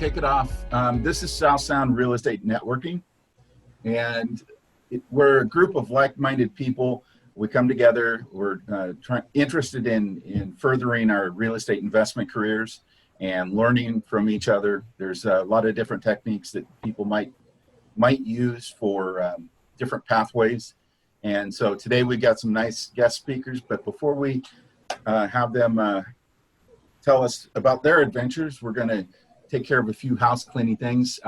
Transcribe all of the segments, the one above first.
kick it off. This is South Sound Real Estate Networking, and we're a group of like-minded people. We come together. We're interested in furthering our real estate investment careers and learning from each other. There's a lot of different techniques that people might use for different pathways. And so today we got some nice guest speakers, but before we have them tell us about their adventures, we're going to take care of a few house cleaning things.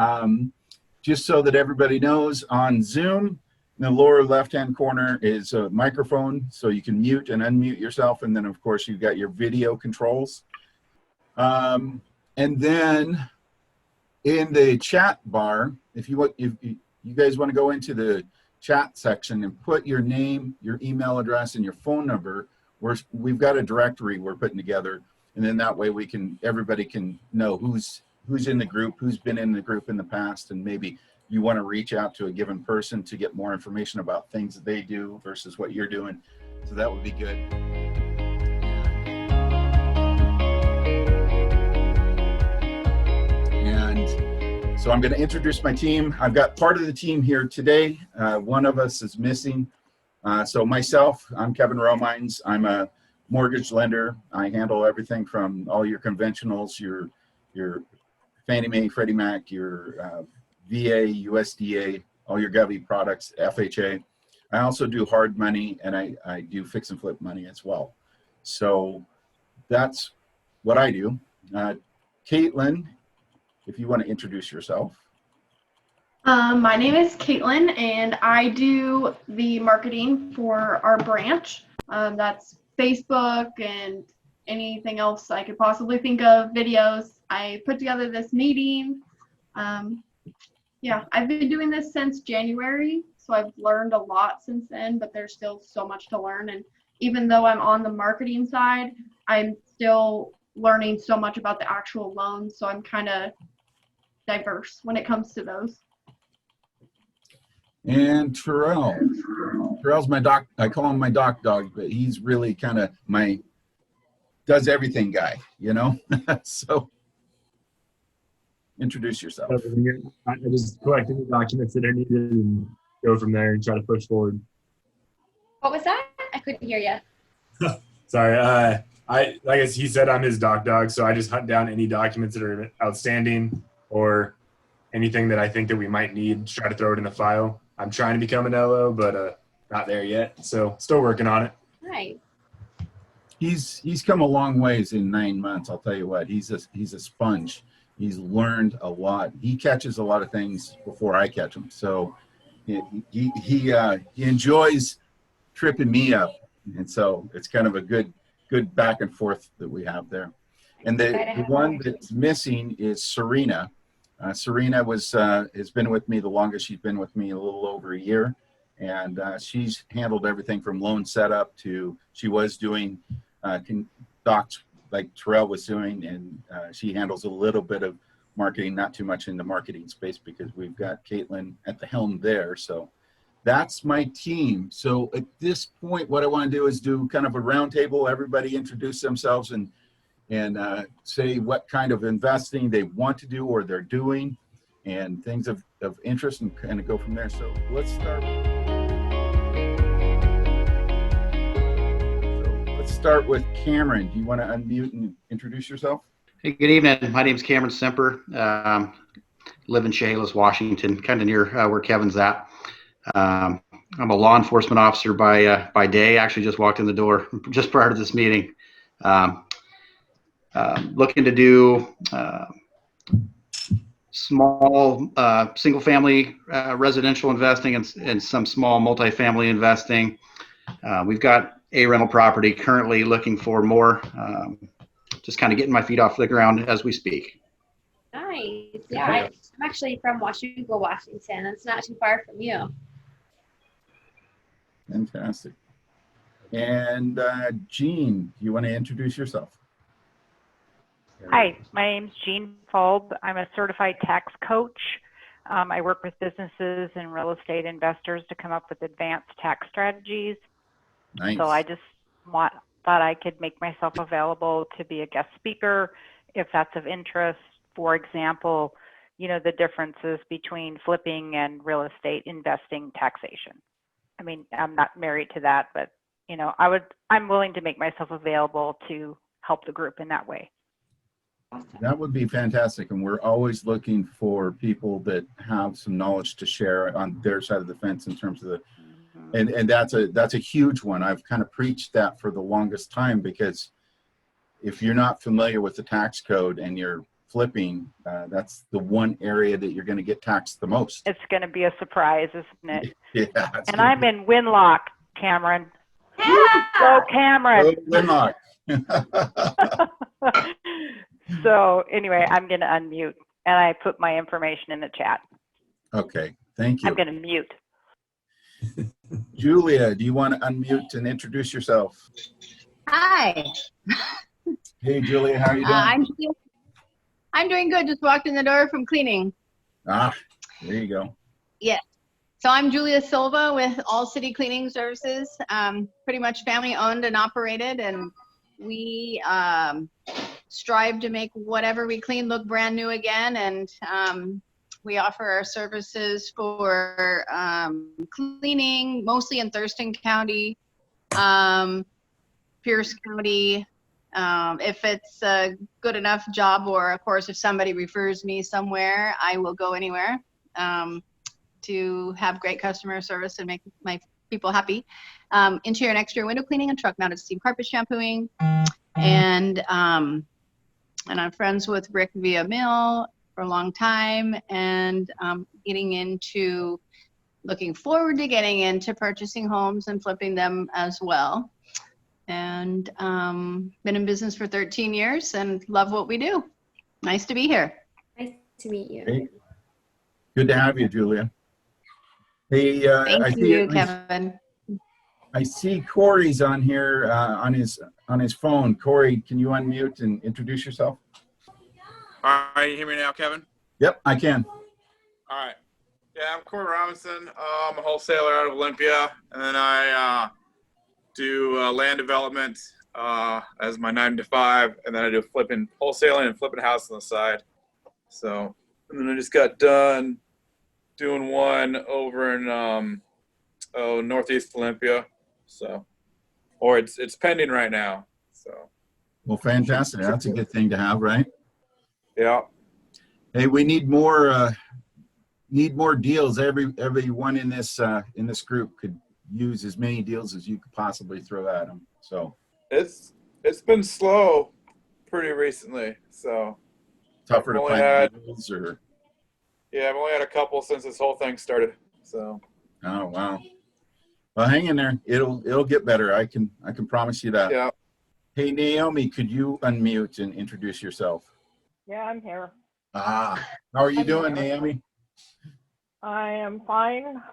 Just so that everybody knows, on Zoom, in the lower left-hand corner is a microphone, so you can mute and unmute yourself. And then, of course, you've got your video controls. And then in the chat bar, if you guys want to go into the chat section and put your name, your email address, and your phone number, we've got a directory we're putting together. And then that way everybody can know who's in the group, who's been in the group in the past, and maybe you want to reach out to a given person to get more information about things that they do versus what you're doing. So that would be good. And so I'm going to introduce my team. I've got part of the team here today. One of us is missing. So myself, I'm Kevin Romines. I'm a mortgage lender. I handle everything from all your conventionals, your Fannie Mae, Freddie Mac, your VA, USDA, all your Govy products, FHA. I also do hard money, and I do fix and flip money as well. So that's what I do. Caitlin, if you want to introduce yourself. My name is Caitlin, and I do the marketing for our branch. That's Facebook and anything else I could possibly think of, videos. I put together this meeting. Yeah, I've been doing this since January, so I've learned a lot since then, but there's still so much to learn. And even though I'm on the marketing side, I'm still learning so much about the actual loans, so I'm kind of diverse when it comes to those. And Terrell's my doc. I call him my doc dog, but he's really kind of my does everything guy, you know? So introduce yourself. I just collect any documents that are needed and go from there and try to push forward. What was that? I couldn't hear you. Sorry. Like as he said, I'm his dog, so I just hunt down any documents that are outstanding or anything that I think that we might need, try to throw it in the file. I'm trying to become an LO, but not there yet. So still working on it. Right. He's come a long ways in 9 months. I'll tell you what, he's a sponge. He's learned a lot. He catches a lot of things before I catch them. So he enjoys tripping me up. And so it's kind of a good back and forth that we have there. And the one that's missing is Serena. Serena has been with me the longest. She's been with me a little over a year. And she's handled everything from loan setup to she was doing docs like Terrell was doing, and she handles a little bit of marketing, not too much in the marketing space because we've got Caitlin at the helm there. So that's my team. So at this point, what I want to do is do kind of a roundtable. Everybody introduce themselves and say what kind of investing they want to do or they're doing and things of interest, and kind of go from there. So let's start. Start with Cameron. Do you want to unmute and introduce yourself? Hey, good evening. My name is Cameron Semper. Live in Chehalis, Washington, kind of near where Kevin's at. I'm a law enforcement officer by day. Actually, just walked in the door just prior to this meeting. Looking to do small single-family residential investing and some small multifamily investing. We've got a rental property, currently looking for more, just kind of getting my feet off the ground as we speak. Nice. Yeah, I'm actually from Washougal, Washington. It's not too far from you. Fantastic. And Jean, do you want to introduce yourself? Hi, my name's Jean Fulb. I'm a certified tax coach. I work with businesses and real estate investors to come up with advanced tax strategies. Nice. So I just thought I could make myself available to be a guest speaker if that's of interest for example, you know, the differences between flipping and real estate investing taxation. I mean, I'm not married to that, but you know, I'm willing to make myself available to help the group in that way. That would be fantastic. And we're always looking for people that have some knowledge to share on their side of the fence in terms of the, and that's a huge one. I've kind of preached that for the longest time, because if you're not familiar with the tax code and you're flipping, that's the one area that you're going to get taxed the most. It's going to be a surprise, isn't it? Yeah. And I'm in Winlock, Cameron. Go Cameron. Winlock. So anyway, I'm going to unmute, and I put my information in the chat. Okay, thank you. I'm going to mute. Julia, do you want to unmute and introduce yourself? Hi. Hey, Julia, how are you doing? I'm doing good. Just walked in the door from cleaning. Ah, there you go. Yeah. So I'm Julia Silva with All City Cleaning Services, pretty much family owned and operated, and we strive to make whatever we clean look brand new again. And we offer our services for cleaning, mostly in Thurston County, Pierce County. If it's a good enough job, or of course, if somebody refers me somewhere, I will go anywhere to have great customer service and make my people happy. Interior and exterior window cleaning and truck mounted steam carpet shampooing. And I'm friends with Rick via mail for a long time, and looking forward to getting into purchasing homes and flipping them as well. And been in business for 13 years and love what we do. Nice to be here. Nice to meet you. Hey. Good to have you, Julia. Hey, Thank you, Kevin. I see Corey's on here on his phone. Corey, can you unmute and introduce yourself? All right, you hear me now, Kevin? Yep, I can. All right. Yeah, I'm Corey Robinson. I'm a wholesaler out of Olympia, and then I do land development as my 9 to 5, and then I do wholesaling and flipping house on the side. So, and then I just got done doing one over in Northeast Olympia. So, or it's pending right now. So. Well, fantastic. That's a good thing to have, right? Yeah. Hey, we need more deals. Everyone in this group could use as many deals as you could possibly throw at them. So it's been slow pretty recently. So tougher to find deals, or yeah, I've only had a couple since this whole thing started. So oh wow. Well, hang in there. It'll get better. I can promise you that. Yeah. Hey, Naomi, could you unmute and introduce yourself? Yeah, I'm here. Ah, how are you doing, Naomi? I am fine.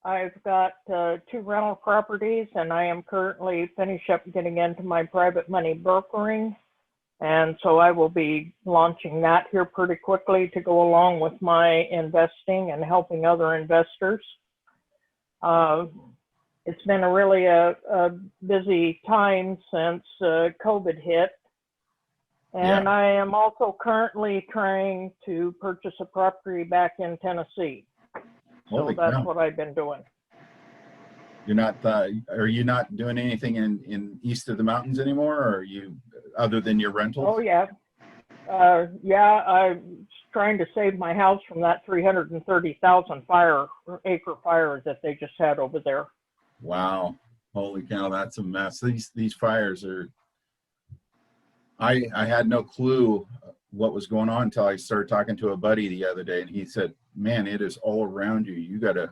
I've got 2 rental properties, and I am currently finished up getting into my private money brokering. And so I will be launching that here pretty quickly to go along with my investing and helping other investors. It's been really a busy time since COVID hit. And I am also currently trying to purchase a property back in Tennessee. So that's what I've been doing. You're not, are you not doing anything in east of the mountains anymore, or are you, other than your rentals? Oh, yeah. Yeah, I'm trying to save my house from that 330,000 acre fire that they just had over there. Wow. Holy cow, that's a mess. These fires are, I had no clue what was going on until I started talking to a buddy the other day, and he said, man, it is all around you. You got to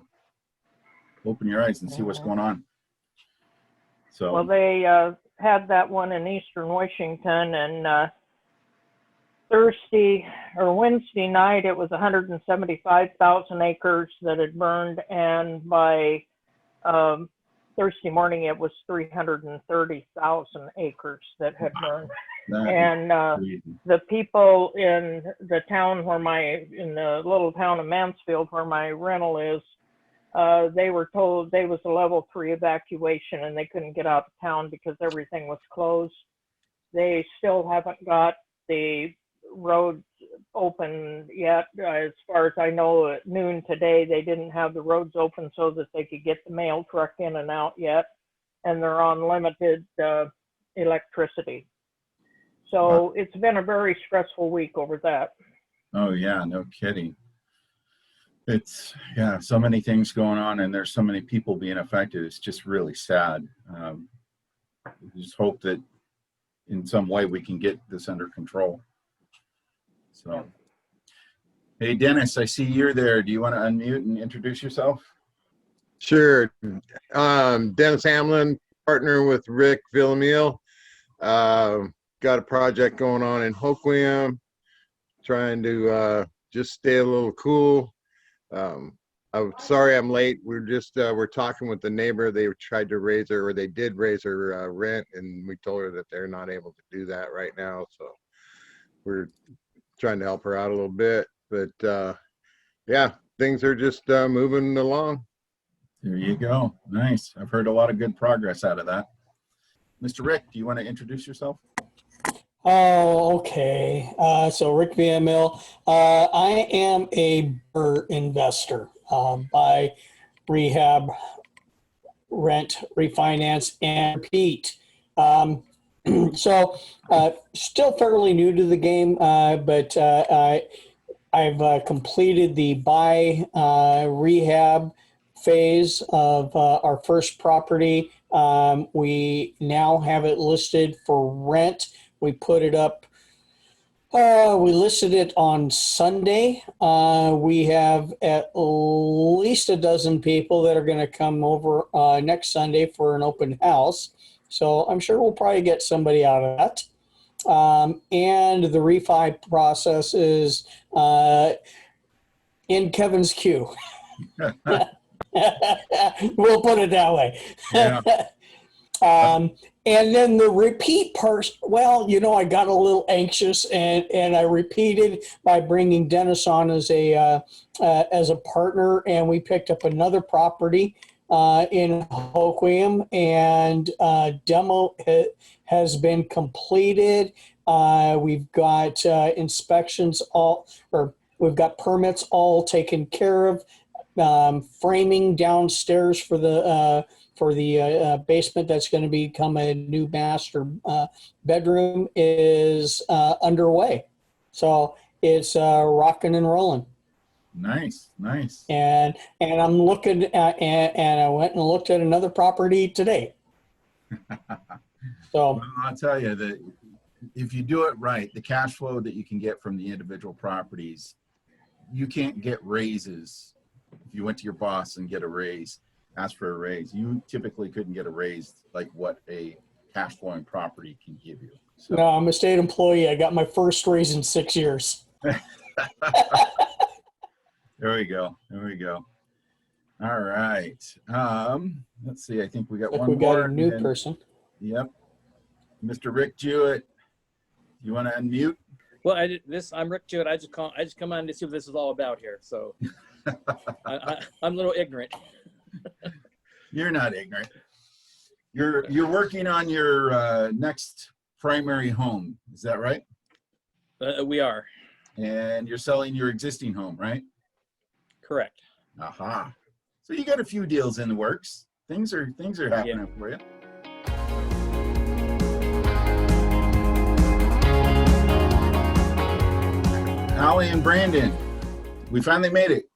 open your eyes and see what's going on. So well, they had that one in eastern Washington, and Wednesday night it was 175,000 acres that had burned, and by Thursday morning it was 330,000 acres that had burned. And the people in the town in the little town of Mansfield where my rental is, they were told they was a level 3 evacuation and they couldn't get out of town because everything was closed. They still haven't got the roads open yet. As far as I know, at noon today, they didn't have the roads open so that they could get the mail truck in and out yet. And they're on limited electricity. So it's been a very stressful week over that. Oh yeah, no kidding. It's, yeah, so many things going on and there's so many people being affected. It's just really sad. We just hope that in some way we can get this under control. So, hey, Dennis, I see you're there. Do you want to unmute and introduce yourself? Sure. Dennis Hamlin, partner with Rick Villamil. Got a project going on in Hoquiam, trying to just stay a little cool. I'm sorry I'm late. We're talking with the neighbor. They tried to raise her, or they did raise her rent, and we told her that they're not able to do that right now. So we're trying to help her out a little bit. But yeah, things are just moving along. There you go. Nice. I've heard a lot of good progress out of that. Mr. Rick, do you want to introduce yourself? Oh, okay. So Rick VML, I am a burr investor. Buy, rehab, rent, refinance, and repeat. So still fairly new to the game, but I've completed the buy, rehab phase of our first property. We now have it listed for rent. We put it up, we listed it on Sunday. We have at least a dozen people that are going to come over next Sunday for an open house. So I'm sure we'll probably get somebody out of that. And the refi process is in Kevin's queue. We'll put it that way. Yeah. And then the repeat part, well, you know, I got a little anxious and I repeated by bringing Dennis on as a partner, and we picked up another property in Hoquiam, and demo has been completed. We've got inspections we've got permits all taken care of. Framing downstairs for the basement that's going to become a new master bedroom is underway. So it's rocking and rolling. Nice. And I'm looking at, and I went and looked at another property today. So well, I'll tell you that if you do it right, the cash flow that you can get from the individual properties, you can't get raises. If you went to your boss and get a raise, ask for a raise, you typically couldn't get a raise like what a cash flowing property can give you. So. No, I'm a state employee. I got my first raise in 6 years. There we go. All right. Let's see. I think we got one more. We got a new person. Yep. Mr. Rick Jewett, you want to unmute? Well, I'm Rick Jewett. I just come on to see what this is all about here. So I'm a little ignorant. You're not ignorant. You're working on your next primary home. Is that right? We are. And you're selling your existing home, right? Correct. Aha. So you got a few deals in the works. Things are happening for you. Allie and Brandon, we finally made it.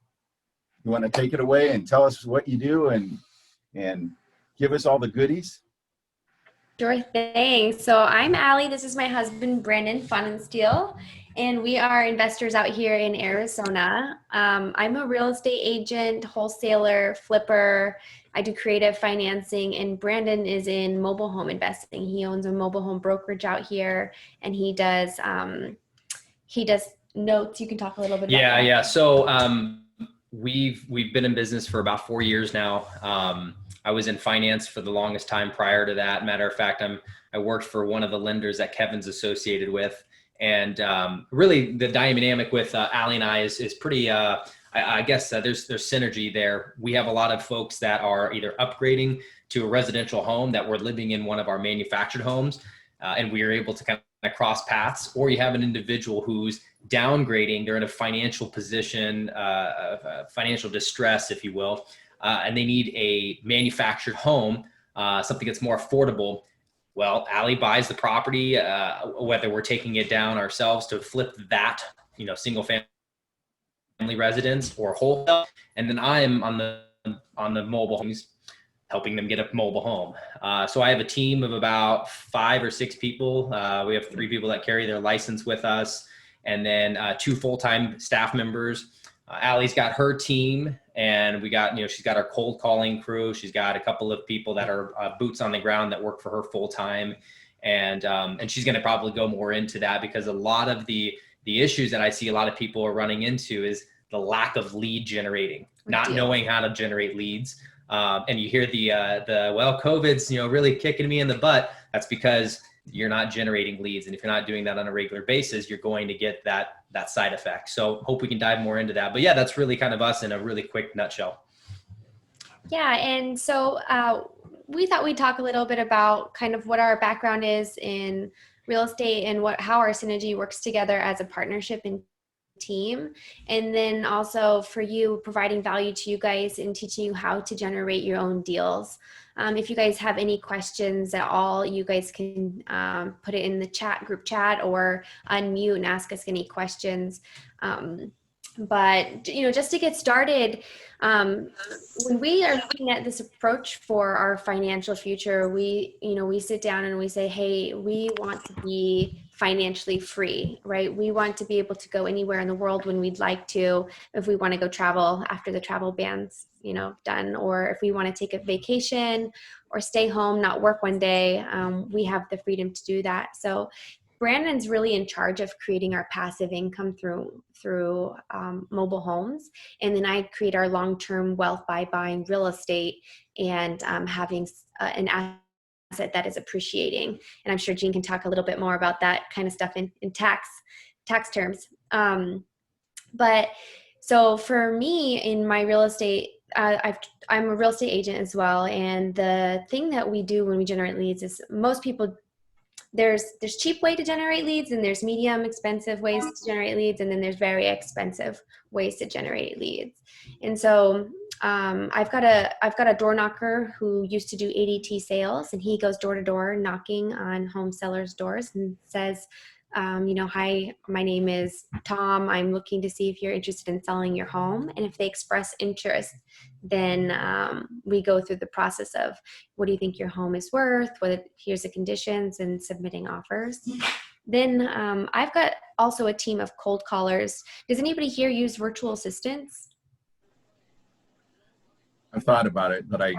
You want to take it away and tell us what you do and give us all the goodies? Sure thing. So I'm Allie. This is my husband, Brandon Pfannenstiel, and we are investors out here in Arizona. I'm a real estate agent, wholesaler, flipper. I do creative financing, and Brandon is in mobile home investing. He owns a mobile home brokerage out here, and he does notes. You can talk a little bit about that. Yeah. So we've been in business for about 4 years now. I was in finance for the longest time prior to that. Matter of fact, I worked for one of the lenders that Kevin's associated with. And really the dynamic with Allie and I is pretty, I guess there's synergy there. We have a lot of folks that are either upgrading to a residential home that we're living in one of our manufactured homes. And we are able to kind of cross paths, or you have an individual who's downgrading, they're in a financial position, of financial distress, if you will, and they need a manufactured home, something that's more affordable. Well, Allie buys the property, whether we're taking it down ourselves to flip that, single family residence or wholesale, and then I'm on the mobile homes, helping them get a mobile home. So I have a team of about 5 or 6 people. We have 3 people that carry their license with us, and then 2 full-time staff members. Allie's got her team, and we got, she's got our cold calling crew. She's got a couple of people that are boots on the ground that work for her full-time. And she's going to probably go more into that, because a lot of the issues that I see a lot of people are running into is the lack of lead generating, not knowing how to generate leads. And you hear well, COVID's, really kicking me in the butt. That's because you're not generating leads. And if you're not doing that on a regular basis, you're going to get that side effect. So hope we can dive more into that. But yeah, that's really kind of us in a really quick nutshell. Yeah. And so we thought we'd talk a little bit about kind of what our background is in real estate and how our synergy works together as a partnership and team. And then also for you, providing value to you guys and teaching you how to generate your own deals. If you guys have any questions at all, you guys can put it in the group chat, or unmute and ask us any questions. But, just to get started, when we are looking at this approach for our financial future, we sit down and we say, hey, we want to be financially free, right? We want to be able to go anywhere in the world when we'd like to, if we want to go travel after the travel ban's, done, or if we want to take a vacation or stay home, not work one day, we have the freedom to do that. So Brandon's really in charge of creating our passive income through mobile homes. And then I create our long-term wealth by buying real estate and having an asset that is appreciating. And I'm sure Jean can talk a little bit more about that kind of stuff in tax terms. But so for me in my real estate, I'm a real estate agent as well. And the thing that we do when we generate leads is most people, there's cheap way to generate leads, and there's medium expensive ways to generate leads, and then there's very expensive ways to generate leads. And so I've got a door knocker who used to do ADT sales, and he goes door to door knocking on home sellers' doors and says, hi, my name is Tom. I'm looking to see if you're interested in selling your home. And if they express interest, then we go through the process of, what do you think your home is worth? Here's the conditions, and submitting offers. Then I've got also a team of cold callers. Does anybody here use virtual assistants? I've thought about it, but I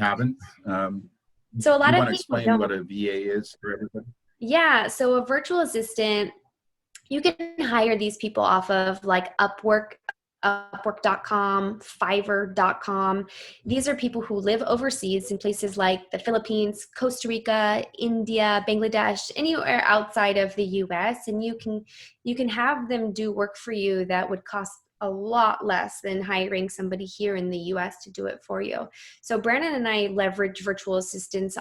haven't. So a lot of people explain don't. What a VA is for everybody? Yeah, so a virtual assistant, you can hire these people off of like Upwork.com, Fiverr.com. These are people who live overseas in places like the Philippines, Costa Rica, India, Bangladesh, anywhere outside of the US, and you can have them do work for you that would cost a lot less than hiring somebody here in the US to do it for you. So Brandon and I leverage virtual assistants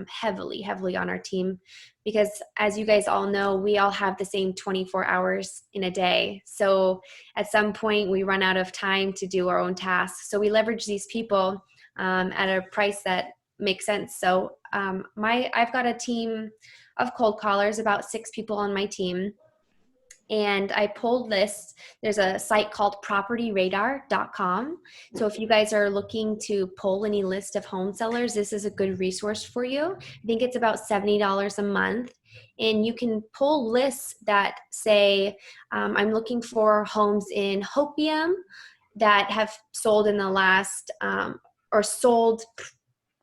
heavily on our team, because as you guys all know, we all have the same 24 hours in a day. So at some point we run out of time to do our own tasks. So we leverage these people at a price that makes sense. So I've got a team of cold callers, about 6 people on my team. And I pulled lists. There's a site called propertyradar.com. So if you guys are looking to pull any list of home sellers, this is a good resource for you. I think it's about $70 a month. And you can pull lists that say, I'm looking for homes in Hopium that have sold in the last, or sold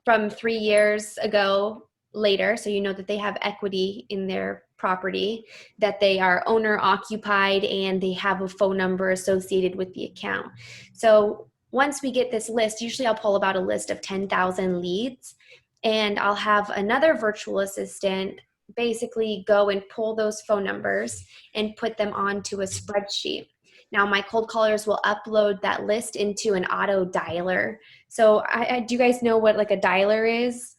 from 3 years ago later. So you know that they have equity in their property, that they are owner occupied, and they have a phone number associated with the account. So once we get this list, usually I'll pull about a list of 10,000 leads, and I'll have another virtual assistant basically go and pull those phone numbers and put them onto a spreadsheet. Now my cold callers will upload that list into an auto dialer. So do you guys know what like a dialer is?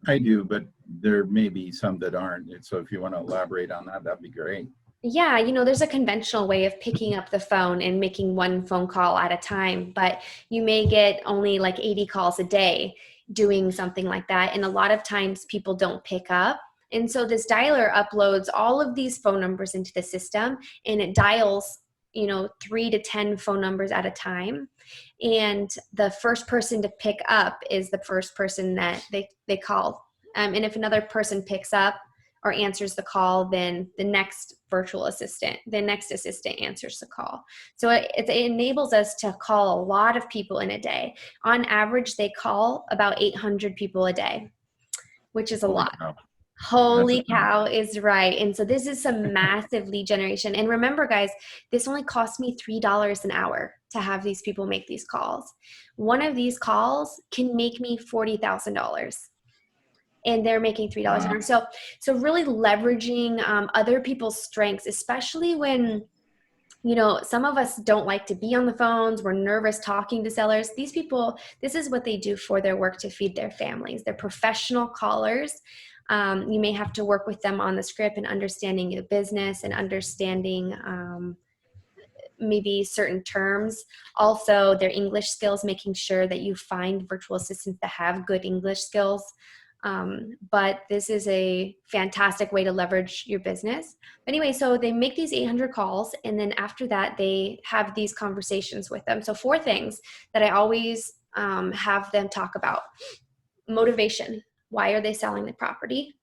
I do, but there may be some that aren't. And so if you want to elaborate on that, that'd be great. Yeah, there's a conventional way of picking up the phone and making one phone call at a time, but you may get only like 80 calls a day doing something like that. And a lot of times people don't pick up. And so this dialer uploads all of these phone numbers into the system, and it dials, 3 to 10 phone numbers at a time. And the first person to pick up is the first person that they call. And if another person picks up or answers the call, then the next assistant answers the call. So it enables us to call a lot of people in a day. On average, they call about 800 people a day, which is a lot. Cow. Holy cow is right. And so this is some massive lead generation. And remember, guys, this only cost me $3 an hour to have these people make these calls. One of these calls can make me $40,000. And they're making $3 an hour. So really leveraging other people's strengths, especially when, some of us don't like to be on the phones. We're nervous talking to sellers. These people, this is what they do for their work to feed their families. They're professional callers. You may have to work with them on the script and understanding the business and understanding maybe certain terms. Also, their English skills, making sure that you find virtual assistants that have good English skills. But this is a fantastic way to leverage your business. Anyway, so they make these 800 calls, and then after that, they have these conversations with them. So 4 things that I always have them talk about. Motivation. Why are they selling the property?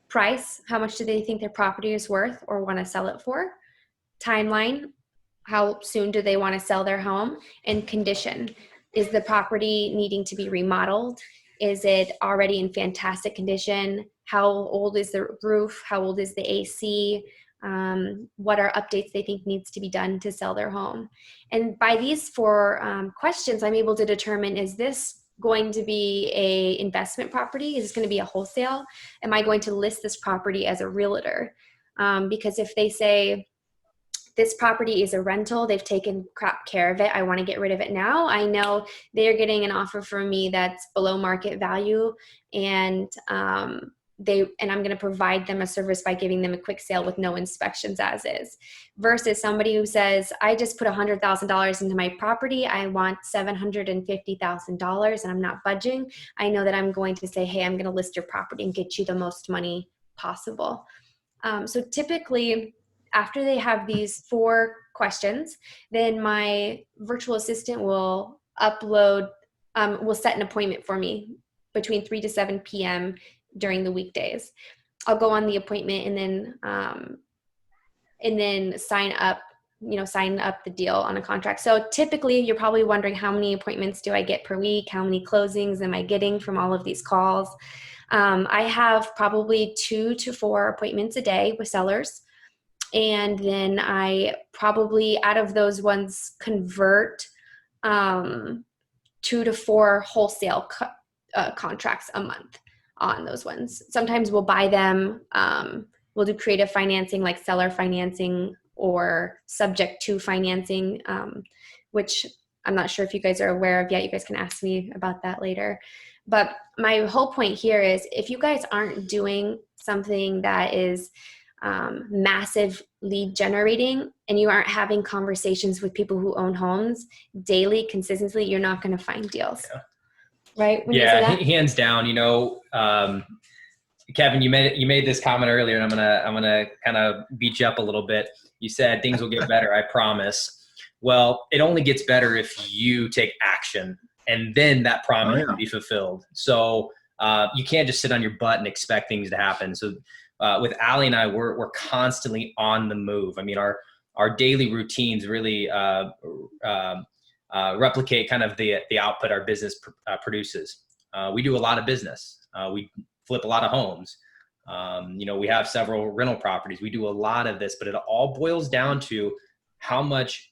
Price. How much do they think their property is worth or want to sell it for? Timeline. How soon do they want to sell their home? And condition. Is the property needing to be remodeled? Is it already in fantastic condition? How old is the roof? How old is the AC? What are updates they think needs to be done to sell their home? And by these 4 questions, I'm able to determine, is this going to be a investment property? Is this going to be a wholesale? Am I going to list this property as a realtor? Because if they say, this property is a rental, they've taken crap care of it, I want to get rid of it now, I know they're getting an offer from me that's below market value, and I'm going to provide them a service by giving them a quick sale with no inspections as is. Versus somebody who says, I just put $100,000 into my property, I want $750,000 and I'm not budging. I know that I'm going to say, hey, I'm going to list your property and get you the most money possible. So typically, after they have these 4 questions, then my virtual assistant will will set an appointment for me between 3 to 7 p.m. during the weekdays. I'll go on the appointment and then sign up the deal on a contract. So typically you're probably wondering, how many appointments do I get per week? How many closings am I getting from all of these calls? I have probably 2 to 4 appointments a day with sellers. And then I probably, out of those ones, convert 2 to 4 wholesale contracts a month on those ones. Sometimes we'll buy them. We'll do creative financing like seller financing or subject to financing, which I'm not sure if you guys are aware of yet. You guys can ask me about that later. But my whole point here is, if you guys aren't doing something that is massive lead generating and you aren't having conversations with people who own homes daily, consistently, you're not going to find deals. Yeah. Right? Yeah, hands down. Kevin, you made this comment earlier, and I'm gonna kind of beat you up a little bit. You said things will get better, I promise. Well, it only gets better if you take action, and then that promise will be fulfilled. So you can't just sit on your butt and expect things to happen. So with Allie and I, we're constantly on the move. I mean, our daily routines really replicate kind of the output our business produces. We do a lot of business. We flip a lot of homes. We have several rental properties. We do a lot of this, but it all boils down to how much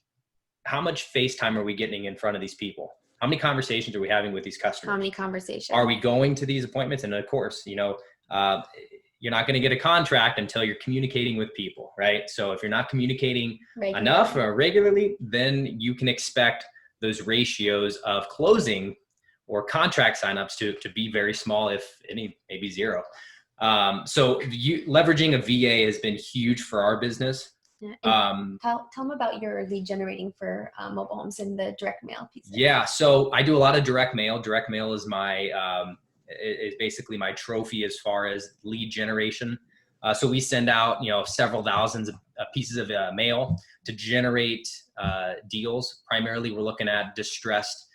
FaceTime are we getting in front of these people? How many conversations are we having with these customers? How many conversations? Are we going to these appointments? And of course, you're not going to get a contract until you're communicating with people, right? So if you're not communicating enough or regularly, then you can expect those ratios of closing or contract signups to be very small, if any, maybe zero. So leveraging a VA has been huge for our business. Yeah, tell them about your lead generating for mobile homes and the direct mail piece. Yeah, so I do a lot of direct mail. Direct mail is is basically my trophy as far as lead generation. So we send out, several thousands of pieces of mail to generate deals. Primarily, we're looking at distressed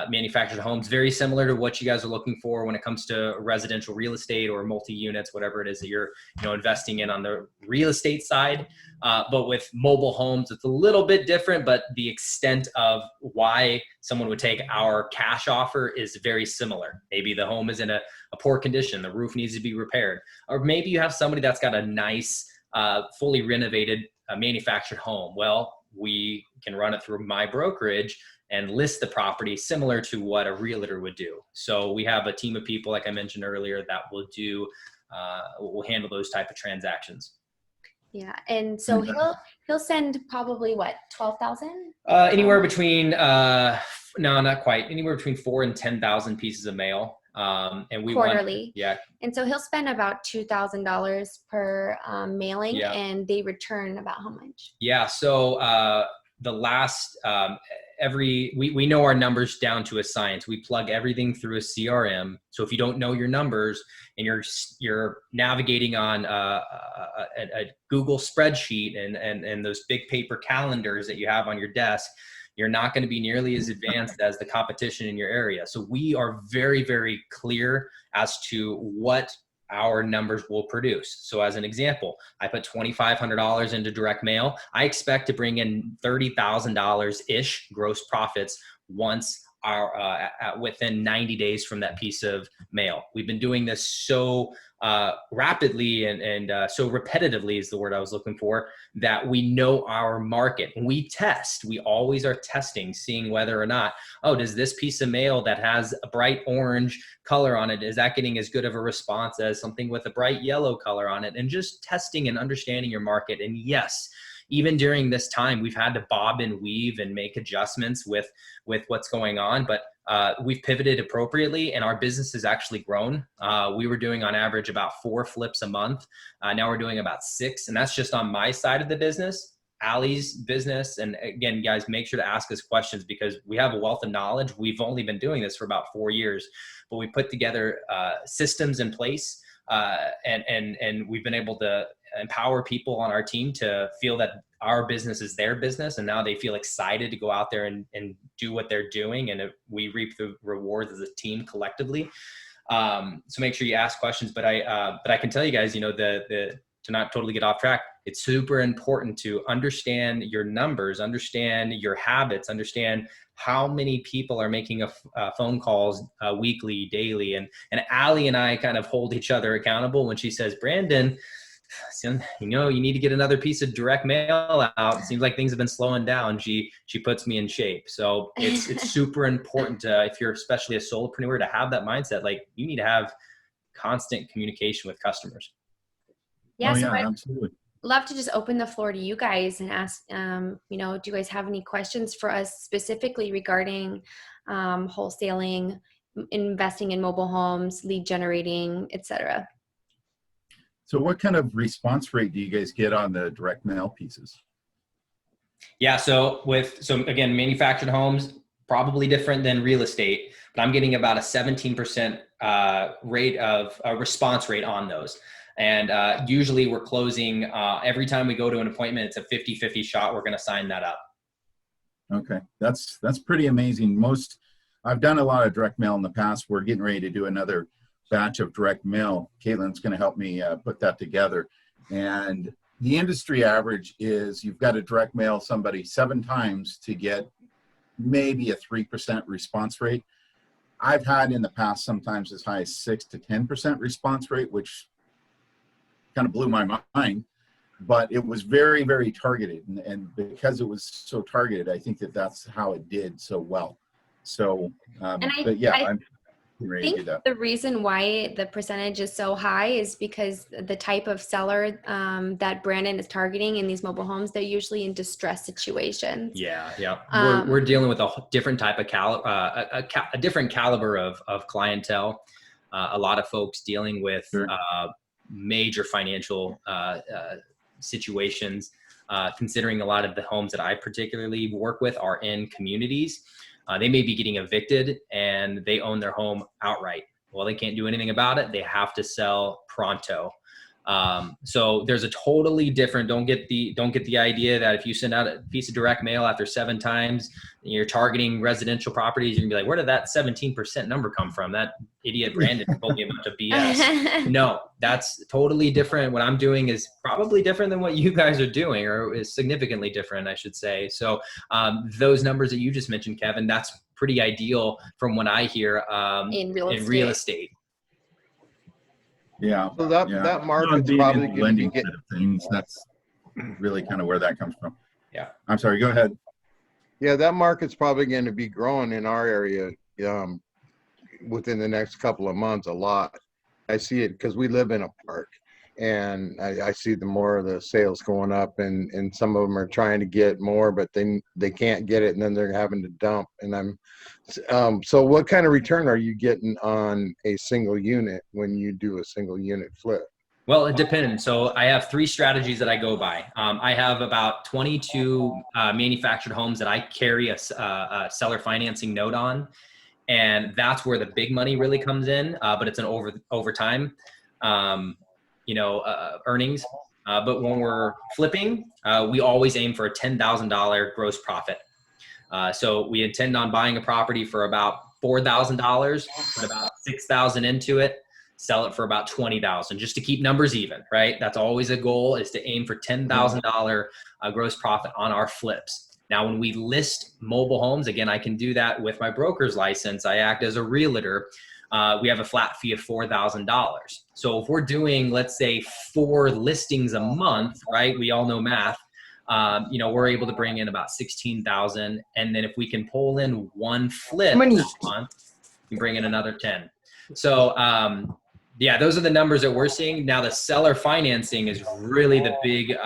manufactured homes, very similar to what you guys are looking for when it comes to residential real estate or multi-units, whatever it is that you're investing in on the real estate side. But with mobile homes, it's a little bit different, but the extent of why someone would take our cash offer is very similar. Maybe the home is in a poor condition, the roof needs to be repaired, or maybe you have somebody that's got a nice, fully renovated manufactured home. Well, we can run it through my brokerage and list the property similar to what a realtor would do. So we have a team of people, like I mentioned earlier, that will will handle those type of transactions. Yeah, and so he'll send probably what, 12,000? Anywhere between no, not quite. Anywhere between 4,000 and 10,000 pieces of mail. And we quarterly. Yeah. And so he'll spend about $2,000 per mailing, Yeah. and they return about how much? Yeah. So the last we know our numbers down to a science. We plug everything through a CRM. So if you don't know your numbers and you're navigating on a Google spreadsheet and those big paper calendars that you have on your desk, you're not going to be nearly as advanced as the competition in your area. So we are very, very clear as to what our numbers will produce. So as an example, I put $2,500 into direct mail. I expect to bring in $30,000-ish gross profits once within 90 days from that piece of mail. We've been doing this so rapidly and so repetitively is the word I was looking for, that we know our market. We test. We always are testing, seeing whether or not, does this piece of mail that has a bright orange color on it, is that getting as good of a response as something with a bright yellow color on it? And just testing and understanding your market. And yes, even during this time, we've had to bob and weave and make adjustments with what's going on, but we've pivoted appropriately and our business has actually grown. We were doing on average about 4 flips a month. Now we're doing about 6, and that's just on my side of the business. Allie's business, and again, guys, make sure to ask us questions because we have a wealth of knowledge. We've only been doing this for about 4 years, but we put together systems in place, and we've been able to empower people on our team to feel that our business is their business, and now they feel excited to go out there and do what they're doing, and we reap the rewards as a team collectively. So make sure you ask questions, but I can tell you guys, to not totally get off track, it's super important to understand your numbers, understand your habits, understand how many people are making phone calls weekly, daily, and Allie and I kind of hold each other accountable when she says, Brandon, you need to get another piece of direct mail out. It seems like things have been slowing down. She puts me in shape. So it's super important if you're especially a solopreneur to have that mindset. Like you need to have constant communication with customers. Yeah, absolutely. Love to just open the floor to you guys and ask, do you guys have any questions for us specifically regarding wholesaling, investing in mobile homes, lead generating, etc.? So what kind of response rate do you guys get on the direct mail pieces? Yeah, so again, manufactured homes, probably different than real estate, but I'm getting about a 17% rate of response rate on those. And usually we're closing, every time we go to an appointment, it's a 50-50 shot. We're going to sign that up. Okay, that's pretty amazing. I've done a lot of direct mail in the past. We're getting ready to do another batch of direct mail. Caitlin's going to help me put that together. And the industry average is you've got to direct mail somebody 7 times to get maybe a 3% response rate. I've had in the past sometimes as high as 6 to 10% response rate, which kind of blew my mind, but it was very, very targeted. And because it was so targeted, I think that's how it did so well. So, getting ready I to do think that. the reason why the percentage is so high is because the type of seller that Brandon is targeting in these mobile homes, they're usually in distress situations. Yeah, yeah. Um, We're dealing with a different type of a different caliber of clientele. A lot of folks dealing with Sure. major financial situations. Considering a lot of the homes that I particularly work with are in communities, they may be getting evicted and they own their home outright. Well, they can't do anything about it. They have to sell pronto. So there's a totally different, don't get the idea that if you send out a piece of direct mail after 7 times, you're targeting residential properties, you're gonna be like, where did that 17% number come from? That idiot Brandon told me a bunch of BS. No, that's totally different. What I'm doing is probably different than what you guys are doing, or is significantly different, I should say. So those numbers that you just mentioned, Kevin, that's pretty ideal from what I hear in real estate. Yeah. So that Yeah. that market's Being probably in the going to be lending getting. side of things, that's really kind of where that comes from. Yeah. I'm sorry, go ahead. Yeah, that market's probably going to be growing in our area within the next couple of months a lot. I see it because we live in a park, and I see the more of the sales going up, and some of them are trying to get more, but they can't get it, and then they're having to dump. And so what kind of return are you getting on a single unit when you do a single unit flip? Well, it depends. So I have 3 strategies that I go by. I have about 22 manufactured homes that I carry a seller financing note on. And that's where the big money really comes in, but it's an over time, earnings. But when we're flipping, we always aim for a $10,000 gross profit. So we intend on buying a property for about $4,000, put about $6,000 into it, sell it for about $20,000, just to keep numbers even, right? That's always a goal, is to aim for $10,000 gross profit on our flips. Now, when we list mobile homes, again, I can do that with my broker's license. I act as a realtor. We have a flat fee of $4,000. So if we're doing, let's say, 4 listings a month, right? We all know math. We're able to bring in about $16,000. And then if we can pull in 1 flip this month, we bring in another 10. So, those are the numbers that we're seeing. Now, the seller financing is really the big,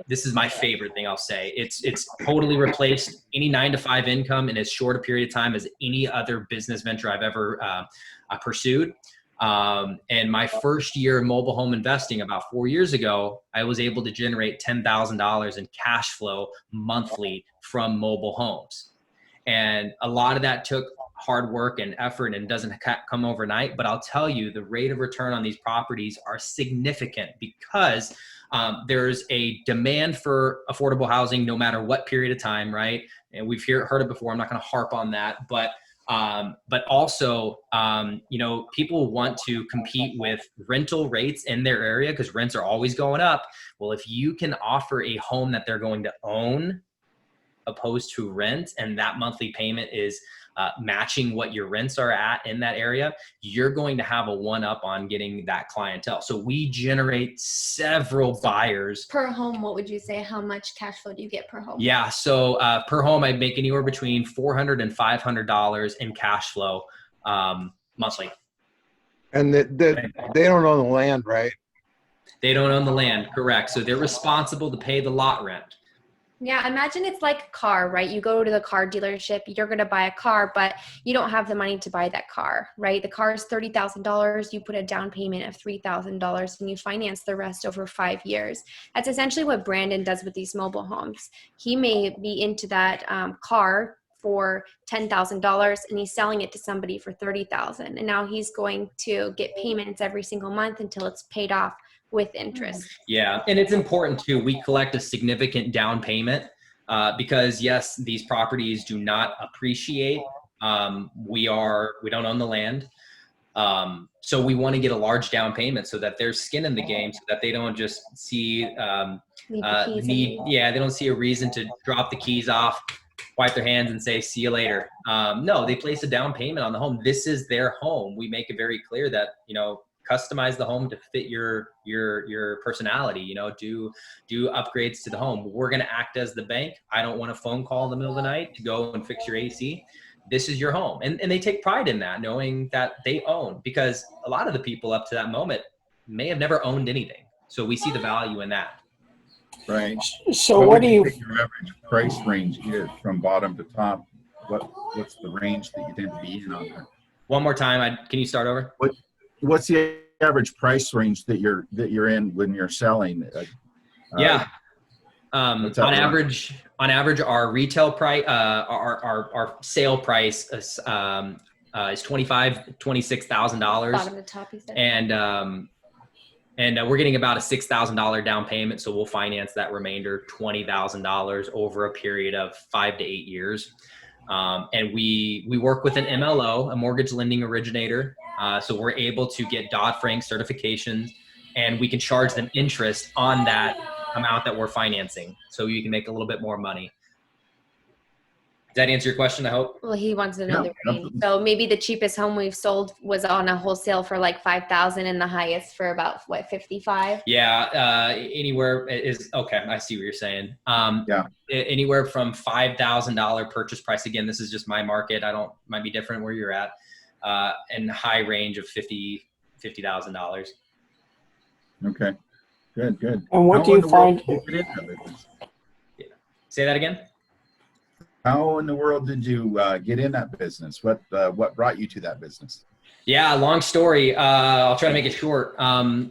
this is my favorite thing I'll say. It's totally replaced any 9-to-5 income in as short a period of time as any other business venture I've ever pursued. And my first year of mobile home investing about 4 years ago, I was able to generate $10,000 in cash flow monthly from mobile homes. And a lot of that took hard work and effort and doesn't come overnight. But I'll tell you, the rate of return on these properties are significant because there's a demand for affordable housing no matter what period of time, right? And we've heard it before. I'm not going to harp on that, but also, people want to compete with rental rates in their area because rents are always going up. Well, if you can offer a home that they're going to own opposed to rent, and that monthly payment is matching what your rents are at in that area, you're going to have a 1-up on getting that clientele. So we generate several buyers. Per home, what would you say? How much cash flow do you get per home? Yeah, so per home, I make anywhere between $400 and $500 in cash flow monthly. And they don't own the land, right? They don't own the land, correct. So they're responsible to pay the lot rent. Yeah, imagine it's like a car, right? You go to the car dealership, you're going to buy a car, but you don't have the money to buy that car, right? The car is $30,000. You put a down payment of $3,000 and you finance the rest over 5 years. That's essentially what Brandon does with these mobile homes. He may be into that car for $10,000 and he's selling it to somebody for $30,000. And now he's going to get payments every single month until it's paid off with interest. Yeah, and it's important too. We collect a significant down payment because yes, these properties do not appreciate. We don't own the land. So we want to get a large down payment so that there's skin in the game, so that they don't just see they don't see a reason to drop the keys off, wipe their hands and say, see you later. No, they place a down payment on the home. This is their home. We make it very clear that, customize the home to fit your personality, do upgrades to the home. We're going to act as the bank. I don't want a phone call in the middle of the night to go and fix your AC. this is your home. And they take pride in that, knowing that they own, because a lot of the people up to that moment may have never owned anything. So we see the value in that. Right. So what do you, think your average price range is from bottom to top? What's the range that you tend to be in on that? One more time, can you start over? What's the average price range that you're in when you're selling? Yeah. On average, our retail price, our sale price is $26,000. Bottom to top, you said. And we're getting about a $6,000 down payment, so we'll finance that remainder $20,000 over a period of 5 to 8 years. And we work with an MLO, a mortgage lending originator, so we're able to get Dodd-Frank certifications, and we can charge them interest on that amount that we're financing, so you can make a little bit more money. Does that answer your question, I hope? Well, he wants to know the range. So maybe the cheapest home we've sold was on a wholesale for like 5,000 and the highest for about what, 55? Yeah, anywhere is okay. I see what you're saying. Anywhere from $5,000 purchase price. Again, this is just my market. Might be different where you're at. And high range of $50,000. Okay, good. and what do you find? Say that again. How in the world did you get in that business? What brought you to that business? Yeah, long story. I'll try to make it short. I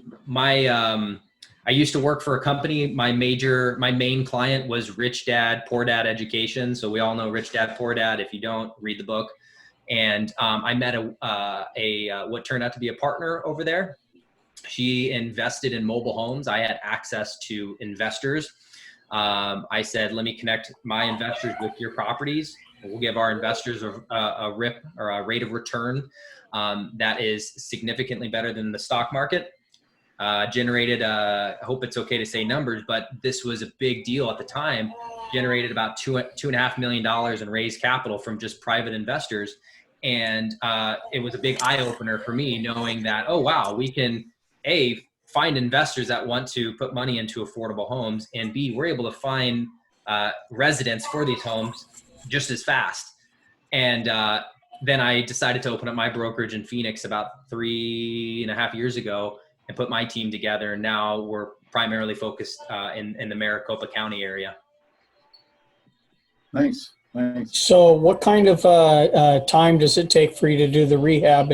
used to work for a company. My main client was Rich Dad, Poor Dad Education. So we all know Rich Dad, Poor Dad. If you don't, read the book. And I met what turned out to be a partner over there. She invested in mobile homes. I had access to investors. I said, let me connect my investors with your properties. We'll give our investors a rate of return that is significantly better than the stock market. Generated, I hope it's okay to say numbers, but this was a big deal at the time. Generated about $2.5 million in raised capital from just private investors. And it was a big eye opener for me, knowing that, oh, wow, we can, A, find investors that want to put money into affordable homes, and B, we're able to find residents for these homes just as fast. And then I decided to open up my brokerage in Phoenix about 3.5 years ago and put my team together. And now we're primarily focused in the Maricopa County area. Nice. So what kind of time does it take for you to do the rehab,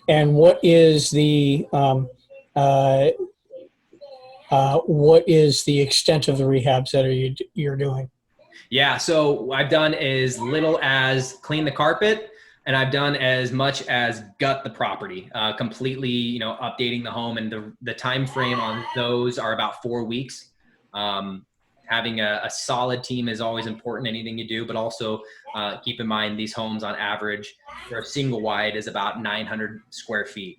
and what is the extent of the rehabs that you're doing? Yeah, so I've done as little as clean the carpet, and I've done as much as gut the property, completely, updating the home, and the time frame on those are about 4 weeks. Having a solid team is always important, anything you do, but also keep in mind these homes on average for a single wide is about 900 square feet.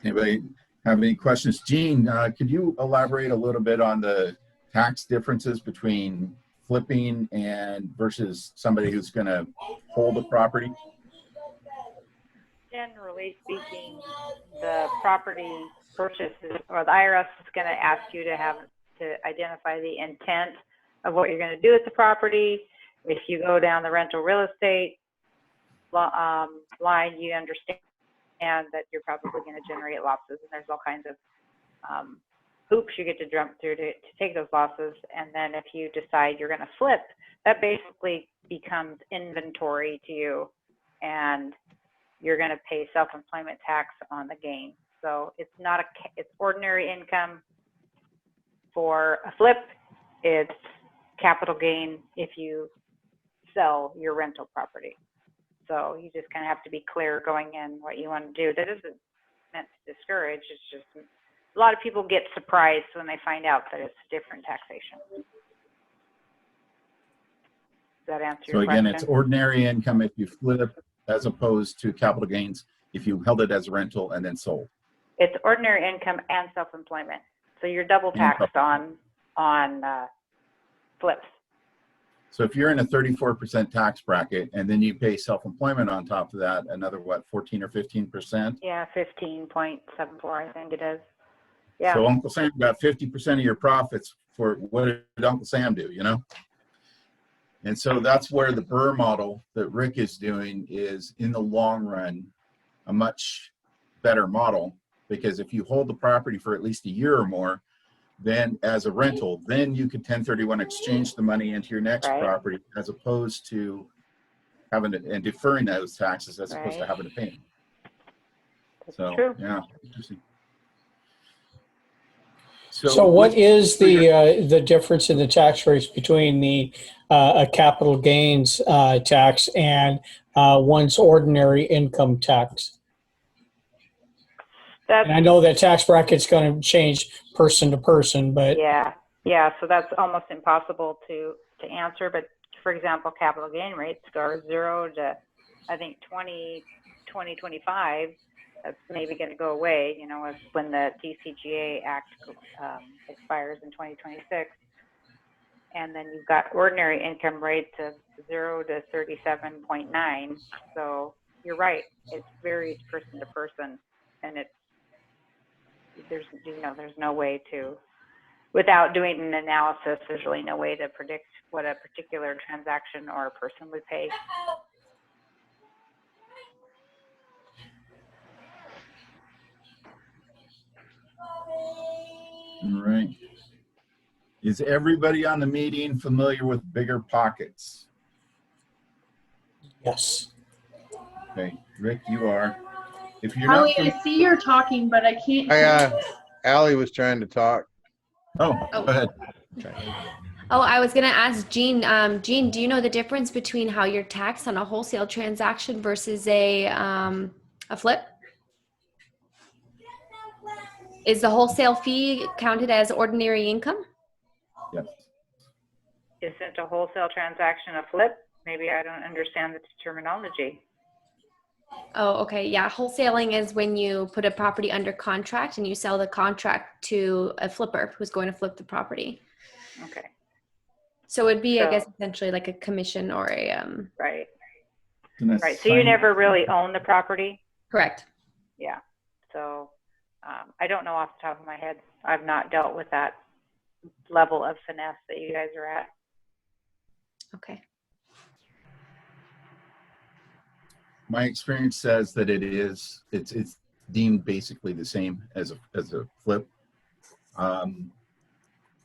Anybody have any questions? Gene, could you elaborate a little bit on the tax differences between flipping and versus somebody who's going to hold a property? Generally speaking, the property purchase or the IRS is going to ask you to identify the intent of what you're going to do with the property. If you go down the rental real estate line, you understand that you're probably going to generate losses, and there's all kinds of hoops you get to jump through to take those losses. And then if you decide you're going to flip, that basically becomes inventory to you, and you're going to pay self-employment tax on the gain. So it's not it's ordinary income for a flip. It's capital gain if you sell your rental property. So you just kind of have to be clear going in what you want to do. That isn't meant to discourage. It's just a lot of people get surprised when they find out that it's different taxation. Does that answer your question? So again, it's ordinary income if you flip, as opposed to capital gains if you held it as a rental and then sold. It's ordinary income and self-employment. So you're double taxed on flips. So if you're in a 34% tax bracket and then you pay self-employment on top of that, another 14 or 15%? Yeah, 15.74, I think it is. Yeah. So Uncle Sam got 50% of your profits. For what did Uncle Sam do, you know? And so that's where the BRRRR model that Rick is doing is, in the long run, a much better model, because if you hold the property for at least a year or more, then as a rental, then you could 1031 exchange the money into your next Right. property, as opposed to having to, and deferring those taxes as opposed to Right. having to pay them. That's So true. yeah, interesting. So what with- is the difference in the tax rates between the a capital gains tax and one's ordinary income tax? That's, And I know that tax bracket's going to change person to person, but yeah. So that's almost impossible to answer. But for example, capital gain rates are 0 to, I think, 2025. That's maybe going to go away, you know, when the TCJA Act expires in 2026. And then you've got ordinary income rates of 0 to 37.9. So you're right, it varies person to person, and there's no way to, without doing an analysis, there's really no way to predict what a particular transaction or a person would pay. All right. Is everybody on the meeting familiar with Bigger Pockets? yes. Okay, Rick, you are. If you're not, Allie, I see you're talking, but I can't. Allie was trying to talk. go ahead. Oh, I was gonna ask Jean. Jean, do you know the difference between how you're taxed on a wholesale transaction versus a flip? Is the wholesale fee counted as ordinary income? Yes. Isn't a wholesale transaction a flip? Maybe I don't understand the terminology. Oh, okay. Yeah. Wholesaling is when you put a property under contract and you sell the contract to a flipper who's going to flip the property. Okay. So it'd be, I So- guess, essentially like a commission or a Right. And Right. So you never really own the property? correct. Yeah. So I don't know off the top of my head. I've not dealt with that level of finesse that you guys are at. Okay. My experience says that it's deemed basically the same as a flip.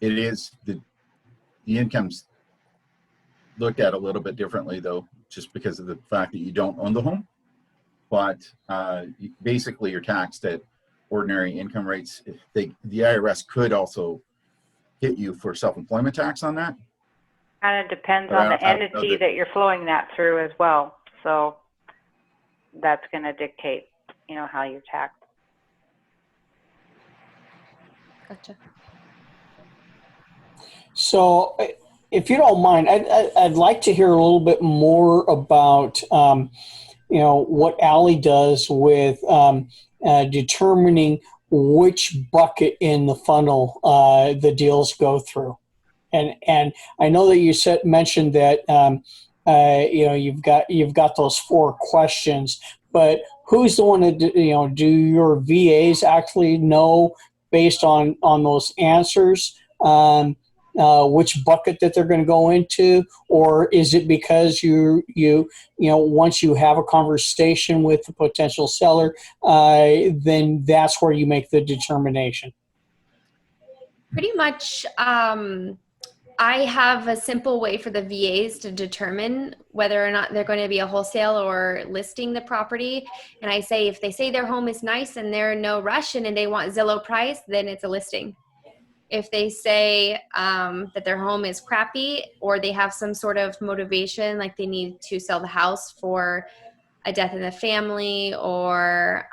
It is the income's looked at a little bit differently though, just because of the fact that you don't own the home. But basically you're taxed at ordinary income rates. If the IRS could also hit you for self-employment tax on that. Kind of depends But on the I don't know entity that you're flowing that through as well. So that's going to dictate, you know, how you're taxed. Gotcha. So if you don't mind, I'd like to hear a little bit more about, you know, what Allie does with determining which bucket in the funnel the deals go through. And I know that you mentioned that, you know, you've got those 4 questions, but who's the one that, you know, do your VAs actually know based on those answers? Which bucket that they're going to go into, or is it because you know, once you have a conversation with the potential seller, then that's where you make the determination? Pretty much, I have a simple way for the VAs to determine whether or not they're going to be a wholesale or listing the property. And I say, if they say their home is nice and they're in no rush and they want Zillow price, then it's a listing. If they say that their home is crappy or they have some sort of motivation, like they need to sell the house for a death in the family or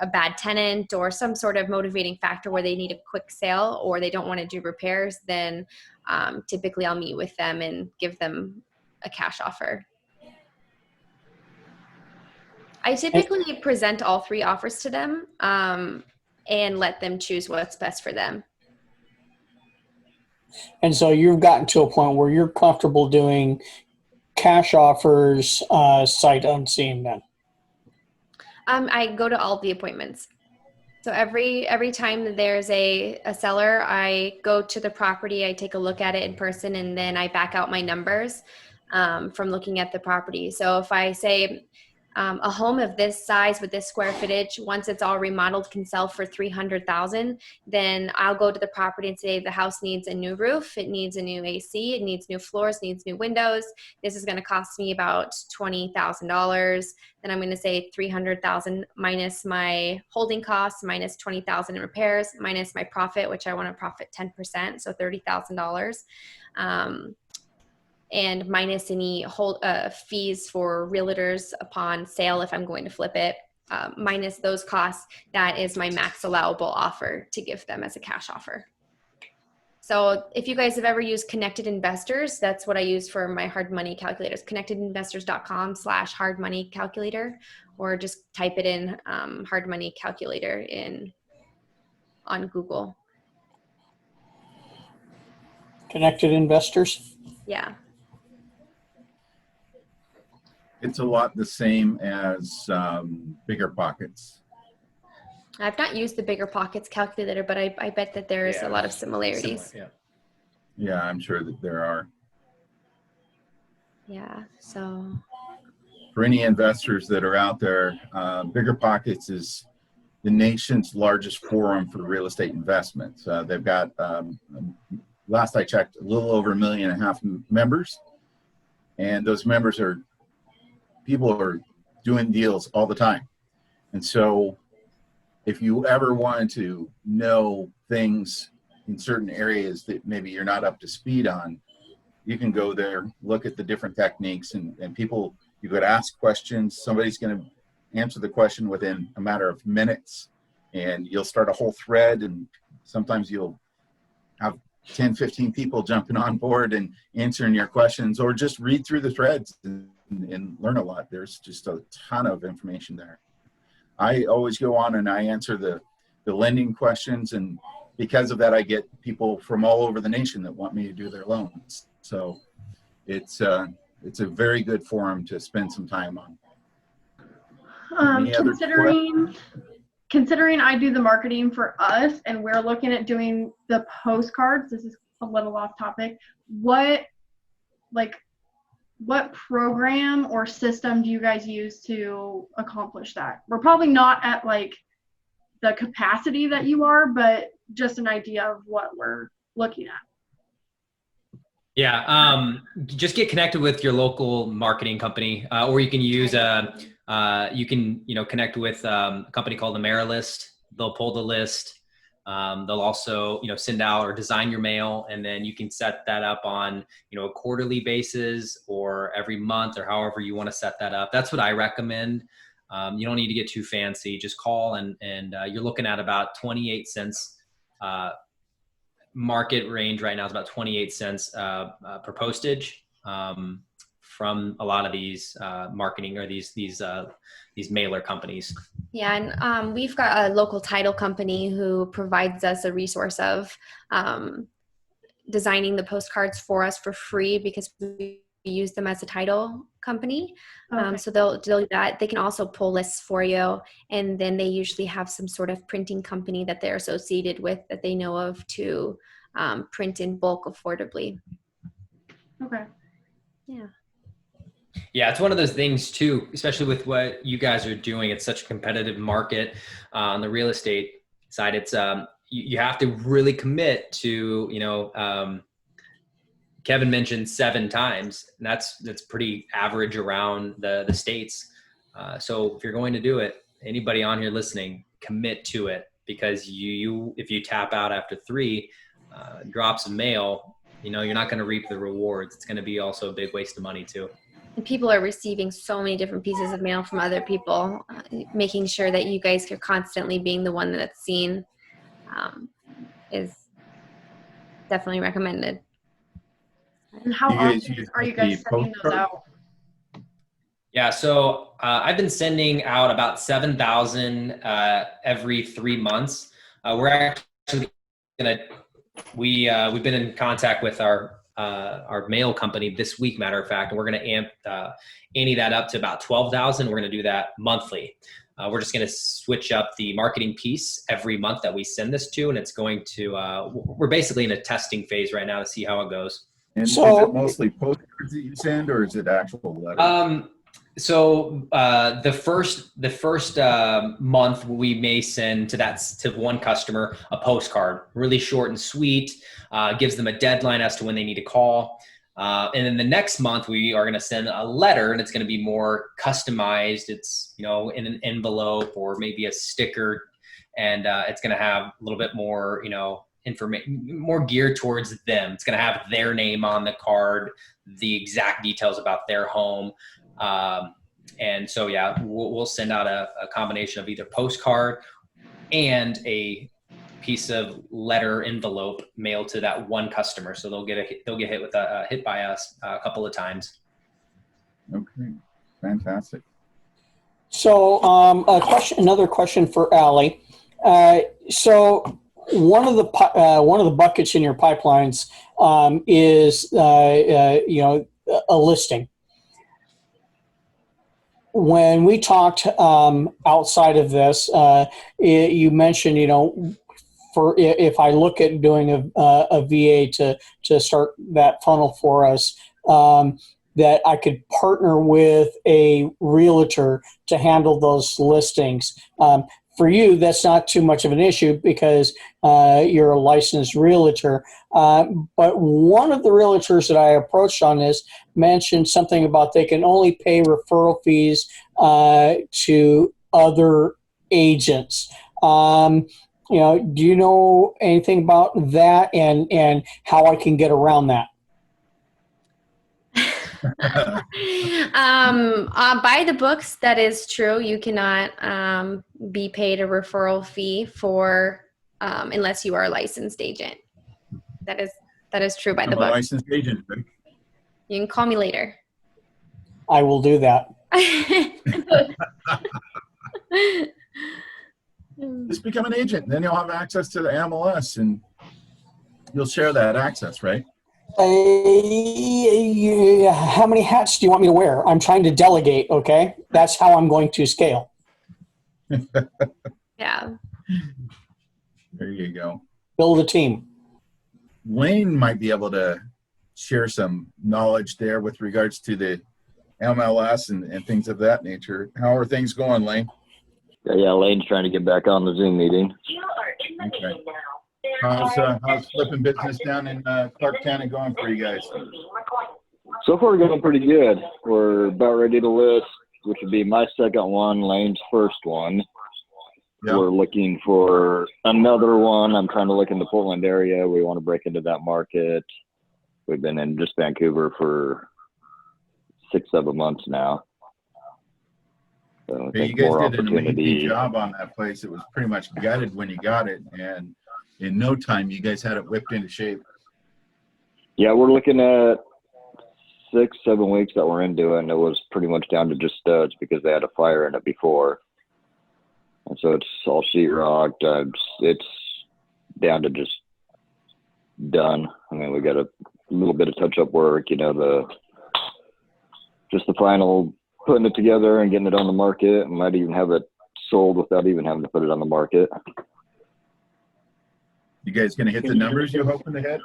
a bad tenant or some sort of motivating factor where they need a quick sale or they don't want to do repairs, then typically I'll meet with them and give them a cash offer. I typically present all 3 offers to them and let them choose what's best for them. And so you've gotten to a point where you're comfortable doing cash offers sight unseen then? I go to all the appointments. So every time that there's a seller, I go to the property, I take a look at it in person, and then I back out my numbers from looking at the property. So if I say a home of this size with this square footage, once it's all remodeled, can sell for $300,000, then I'll go to the property and say the house needs a new roof, it needs a new AC, it needs new floors, needs new windows. This is going to cost me about $20,000. Then I'm going to say $300,000 minus my holding costs, minus $20,000 in repairs, minus my profit, which I want to profit 10%, so $30,000. And minus any fees for realtors upon sale if I'm going to flip it, minus those costs, that is my max allowable offer to give them as a cash offer. So if you guys have ever used Connected Investors, that's what I use for my hard money calculators, connectedinvestors.com/hard money calculator, or just type it in hard money calculator on Google. Connected Investors? Yeah. It's a lot the same as Bigger Pockets. I've not used the Bigger Pockets calculator, but I bet that there is a lot of similarities. Similar, Yeah, I'm sure that there are. Yeah, so. For any investors that are out there, Bigger Pockets is the nation's largest forum for real estate investments. They've got, last I checked, a little over 1.5 million members. And those members people are doing deals all the time. And so if you ever wanted to know things in certain areas that maybe you're not up to speed on, you can go there, look at the different techniques, and people, you could ask questions. Somebody's going to answer the question within a matter of minutes, and you'll start a whole thread, and sometimes you'll have 10, 15 people jumping on board and answering your questions, or just read through the threads and learn a lot. There's just a ton of information there. I always go on and I answer the lending questions, and because of that, I get people from all over the nation that want me to do their loans. So it's a very good forum to spend some time on. Considering I do the marketing for us and we're looking at doing the postcards, this is a little off topic, what program or system do you guys use to accomplish that? We're probably not at the capacity that you are, but just an idea of what we're looking at. Yeah, just get connected with your local marketing company, or you can use connect with a company called Amerilist. They'll pull the list. They'll also send out or design your mail, and then you can set that up on a quarterly basis or every month, or however you want to set that up. That's what I recommend. You don't need to get too fancy. Just call and you're looking at about 28 cents. Market range right now is about 28 cents per postage from a lot of these marketing or these mailer companies. Yeah, and we've got a local title company who provides us a resource of designing the postcards for us for free because we use them as a title company. Okay. So they'll do that. They can also pull lists for you, and then they usually have some sort of printing company that they're associated with that they know of to print in bulk affordably. Okay. Yeah. Yeah, it's one of those things too, especially with what you guys are doing. It's such a competitive market on the real estate side. It's you have to really commit to, Kevin mentioned 7 times, and that's pretty average around the states. So if you're going to do it, anybody on here listening, commit to it, because if you tap out after 3 drops of mail, you're not going to reap the rewards. It's going to be also a big waste of money too. And people are receiving so many different pieces of mail from other people. Making sure that you guys are constantly being the one that's seen is definitely recommended. And how often are you guys sending those out? Yeah, so I've been sending out about 7,000 every 3 months. We're actually we've been in contact with our mail company this week, matter of fact, and we're going to ante that up to about 12,000. We're going to do that monthly. We're just going to switch up the marketing piece every month that we send this to, and it's going to, we're basically in a testing phase right now to see how it goes. And So- is it mostly postcards that you send, or is it actual letters? So the first month we may send to one customer a postcard, really short and sweet, gives them a deadline as to when they need to call. And then the next month we are going to send a letter, and it's going to be more customized. It's, in an envelope or maybe a sticker, and it's going to have a little bit more, information, more geared towards them. It's going to have their name on the card, the exact details about their home. And so, yeah, we'll send out a combination of either postcard and a piece of letter envelope mailed to that one customer. So they'll get hit with hit by us a couple of times. Okay, fantastic. So another question for Allie. So one of the buckets in your pipelines is a listing. When we talked outside of this, you mentioned, for if I look at doing a VA to start that funnel for us, that I could partner with a realtor to handle those listings. For you, that's not too much of an issue because you're a licensed realtor. But one of the realtors that I approached on this mentioned something about they can only pay referral fees to other agents. Do you know anything about that and how I can get around that? By the books, that is true. You cannot be paid a referral fee for unless you are a licensed agent. That is true by the I'm a book. licensed agent, right? You can call me later. I will do that. Just become an agent, then you'll have access to the MLS, and you'll share that access, right? How many hats do you want me to wear? I'm trying to delegate, okay? That's how I'm going to scale. Yeah. There you go. Build a team. Wayne might be able to share some knowledge there with regards to the MLS and things of that nature. How are things going, Lane? Yeah, Lane's trying to get back on the Zoom meeting. Okay. How's flipping business down in Clark County going for you guys? So far, going pretty good. We're about ready to list, which would be my second one, Lane's first one. Yep. We're looking for another one. I'm trying to look in the Portland area. We want to break into that market. We've been in just Vancouver for 6-7 months now. So I Hey, think you guys more did an opportunity. amazing job on that place. It was pretty much gutted when you got it, and in no time, you guys had it whipped into shape. Yeah, we're looking at 6-7 weeks that we're into it, and it was pretty much down to just studs because they had a fire in it before. And so it's all sheetrocked. It's down to just done. I mean, we got a little bit of touch-up work, the final putting it together and getting it on the market. Might even have it sold without even having to put it on the market. You guys going to hit the numbers you're hoping to hit?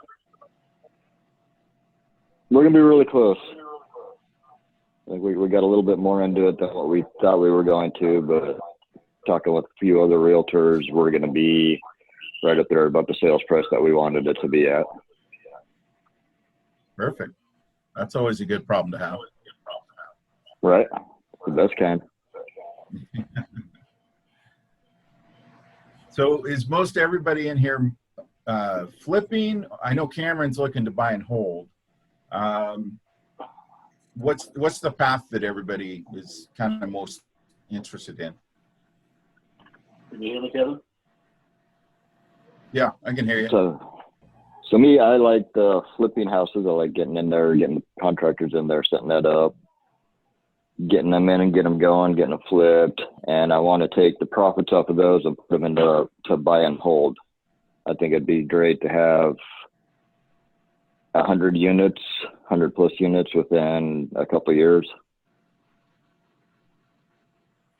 We're going to be really close. I think we got a little bit more into it than what we thought we were going to, but talking with a few other realtors, we're going to be right up there about the sales price that we wanted it to be at. Perfect. That's always a good problem to have. Right. The best kind. So is most everybody in here flipping? I know Cameron's looking to buy and hold. What's the path that everybody is kind of most interested in? Can you hear me, Kevin? Yeah, I can hear you. So me, I like the flipping houses. I like getting in there, getting the contractors in there, setting that up, getting them in and getting them going, getting them flipped. And I want to take the profits off of those and put them into to buy and hold. I think it'd be great to have 100 units, 100 plus units within a couple of years.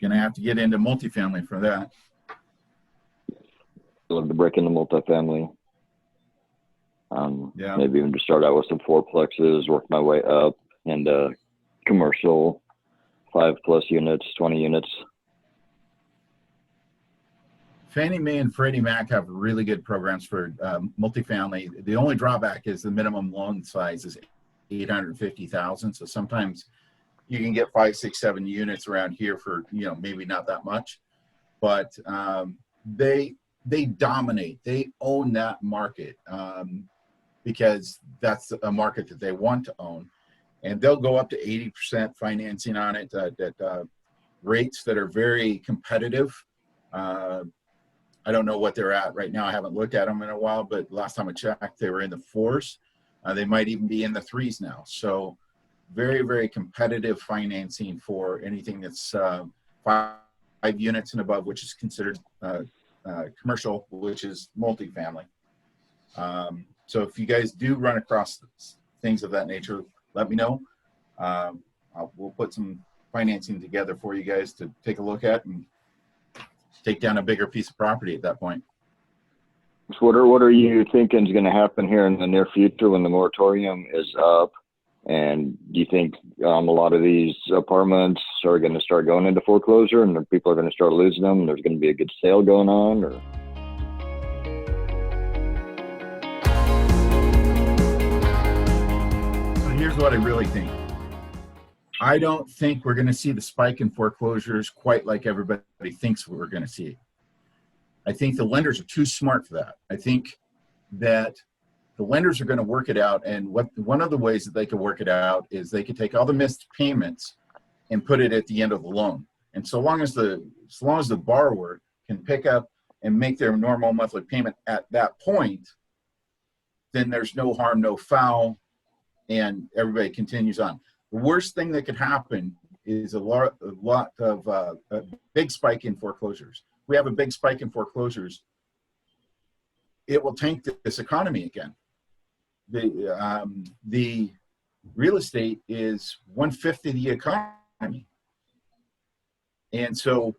Gonna have to get into multifamily for that. Love to break into multifamily. Yeah. Maybe even just start out with some fourplexes, work my way up, and commercial, 5+ units, 20 units. Fannie Mae and Freddie Mac have really good programs for multifamily. The only drawback is the minimum loan size is $850,000. So sometimes you can get 5, 6, 7 units around here for, you know, maybe not that much, but they dominate. They own that market because that's a market that they want to own, and they'll go up to 80% financing on it at rates that are very competitive. I don't know what they're at right now. I haven't looked at them in a while, but last time I checked, they were in the 4s. They might even be in the 3s now. So very, very competitive financing for anything that's 5 units and above, which is considered commercial, which is multifamily. So if you guys do run across things of that nature, let me know. We'll put some financing together for you guys to take a look at and take down a bigger piece of property at that point. So what are you thinking is going to happen here in the near future when the moratorium is up? And do you think a lot of these apartments are going to start going into foreclosure, and people are going to start losing them, and there's going to be a good sale going on? Or so here's what I really think. I don't think we're going to see the spike in foreclosures quite like everybody thinks we're going to see. I think the lenders are too smart for that. I think that the lenders are going to work it out, and one of the ways that they could work it out is they could take all the missed payments and put it at the end of the loan. And so long as the borrower can pick up and make their normal monthly payment at that point, then there's no harm, no foul, and everybody continues on. The worst thing that could happen is a big spike in foreclosures. We have a big spike in foreclosures. It will tank this economy again. The real estate is 1/5 of the economy. And so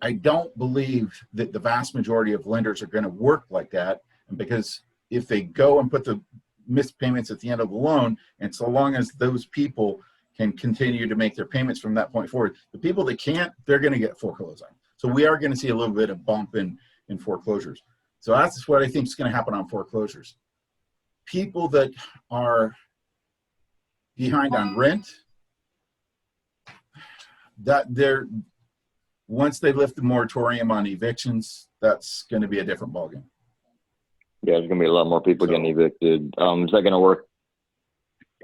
I don't believe that the vast majority of lenders are going to work like that. And because if they go and put the missed payments at the end of the loan, and so long as those people can continue to make their payments from that point forward, the people that can't, they're going to get foreclosed on. So we are going to see a little bit of bump in foreclosures. So that's what I think is going to happen on foreclosures. People that are behind on rent, once they lift the moratorium on evictions, that's going to be a different ballgame. yeah, there's going to be a lot more people getting evicted. Is that going to work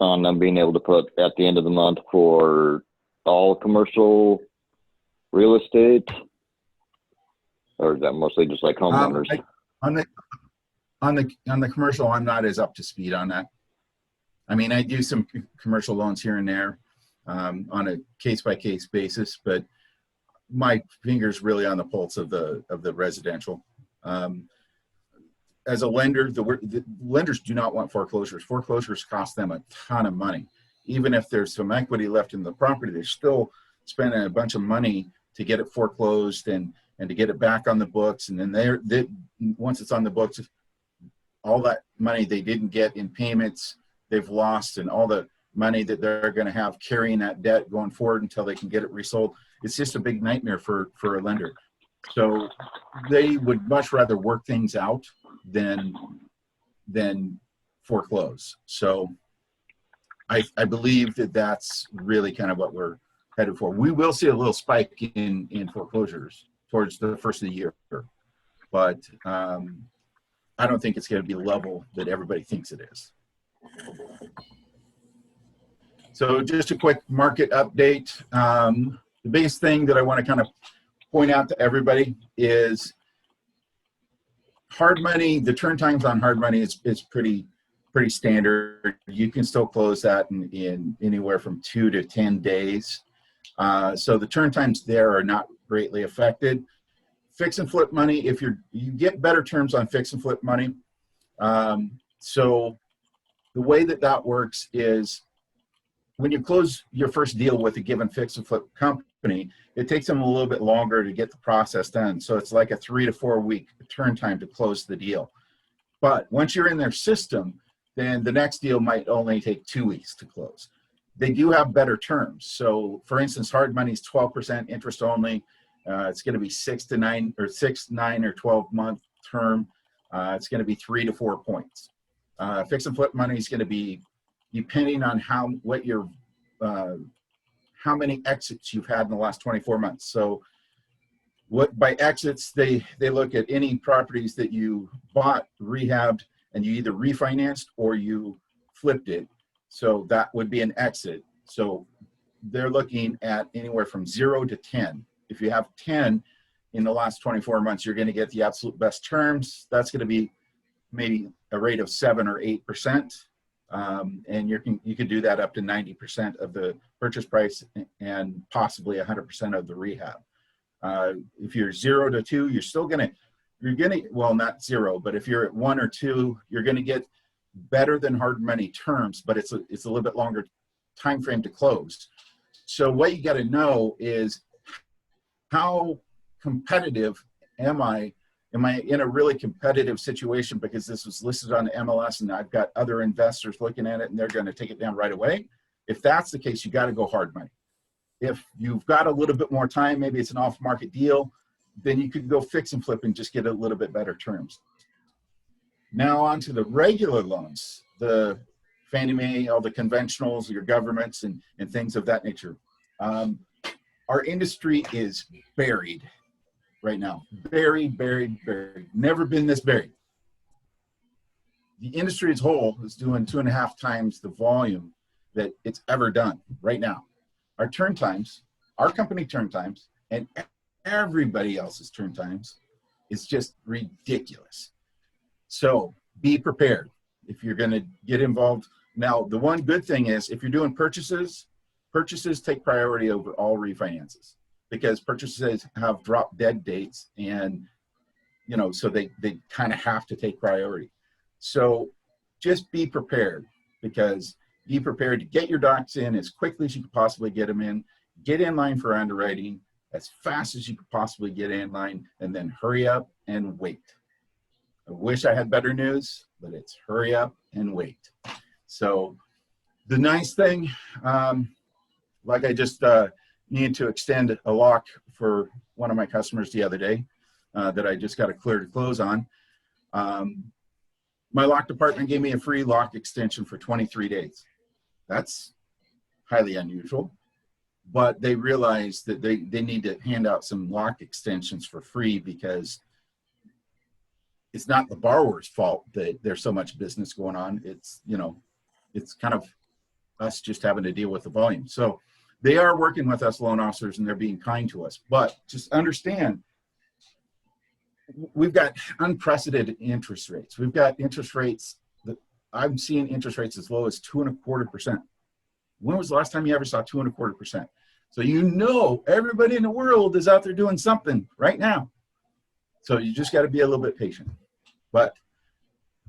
on them being able to put at the end of the month for all commercial real estate? Or is that mostly just like homeowners? On the commercial, I'm not as up to speed on that. I mean, I do some commercial loans here and there on a case-by-case basis, but my finger's really on the pulse of the residential. As a lender, the lenders do not want foreclosures. Foreclosures cost them a ton of money. Even if there's some equity left in the property, they're still spending a bunch of money to get it foreclosed and to get it back on the books. And then once it's on the books, all that money they didn't get in payments, they've lost, and all the money that they're going to have carrying that debt going forward until they can get it resold. It's just a big nightmare for a lender. So they would much rather work things out than foreclose. So I believe that that's really kind of what we're headed for. We will see a little spike in foreclosures towards the first of the year, but I don't think it's going to be the level that everybody thinks it is. So just a quick market update. The biggest thing that I want to kind of point out to everybody is hard money. The turn times on hard money is pretty standard. You can still close that in anywhere from 2 to 10 days. So the turn times there are not greatly affected. Fix and flip money, if you get better terms on fix and flip money. So the way that works is when you close your first deal with a given fix and flip company, it takes them a little bit longer to get the process done. So it's like a 3 to 4 week turn time to close the deal. But once you're in their system, then the next deal might only take 2 weeks to close. They do have better terms. So for instance, hard money is 12% interest only. It's going to be 6 to 9 or 6, 9 or 12 month term. It's going to be 3 to 4 points. Fix and flip money is going to be depending on how many exits you've had in the last 24 months. So what by exits, they look at any properties that you bought, rehabbed, and you either refinanced or you flipped it. So that would be an exit. So they're looking at anywhere from 0 to 10. If you have 10 in the last 24 months, you're going to get the absolute best terms. That's going to be maybe a rate of 7 or 8%. And you can do that up to 90% of the purchase price and possibly 100% of the rehab. If you're 0 to 2, well, not 0, but if you're at 1 or 2, you're going to get better than hard money terms, but it's a little bit longer time frame to close. So what you got to know is, how competitive am I? Am I in a really competitive situation because this was listed on the MLS and I've got other investors looking at it and they're going to take it down right away? If that's the case, you got to go hard money. If you've got a little bit more time, maybe it's an off-market deal, then you could go fix and flip and just get a little bit better terms. Now on to the regular loans, the Fannie Mae, all the conventionals, your governments and things of that nature. Our industry is buried right now. Buried. Never been this buried. The industry as a whole is doing 2.5 times the volume that it's ever done right now. Our turn times, our company turn times, and everybody else's turn times is just ridiculous. So be prepared if you're going to get involved. Now, the one good thing is if you're doing purchases take priority over all refinances, because purchases have drop dead dates and, so they kind of have to take priority. So just be prepared, because be prepared to get your docs in as quickly as you could possibly get them in, get in line for underwriting as fast as you could possibly get in line, and then hurry up and wait. I wish I had better news, but it's hurry up and wait. So the nice thing, like I just needed to extend a lock for one of my customers the other day that I just got a clear to close on. My lock department gave me a free lock extension for 23 days. That's highly unusual, but they realized that they need to hand out some lock extensions for free, because it's not the borrower's fault that there's so much business going on. It's, it's kind of us just having to deal with the volume. So they are working with us loan officers and they're being kind to us, but just understand, we've got unprecedented interest rates. We've got interest rates that I'm seeing interest rates as low as 2.25%. When was the last time you ever saw 2.25%? So everybody in the world is out there doing something right now. So you just got to be a little bit patient. But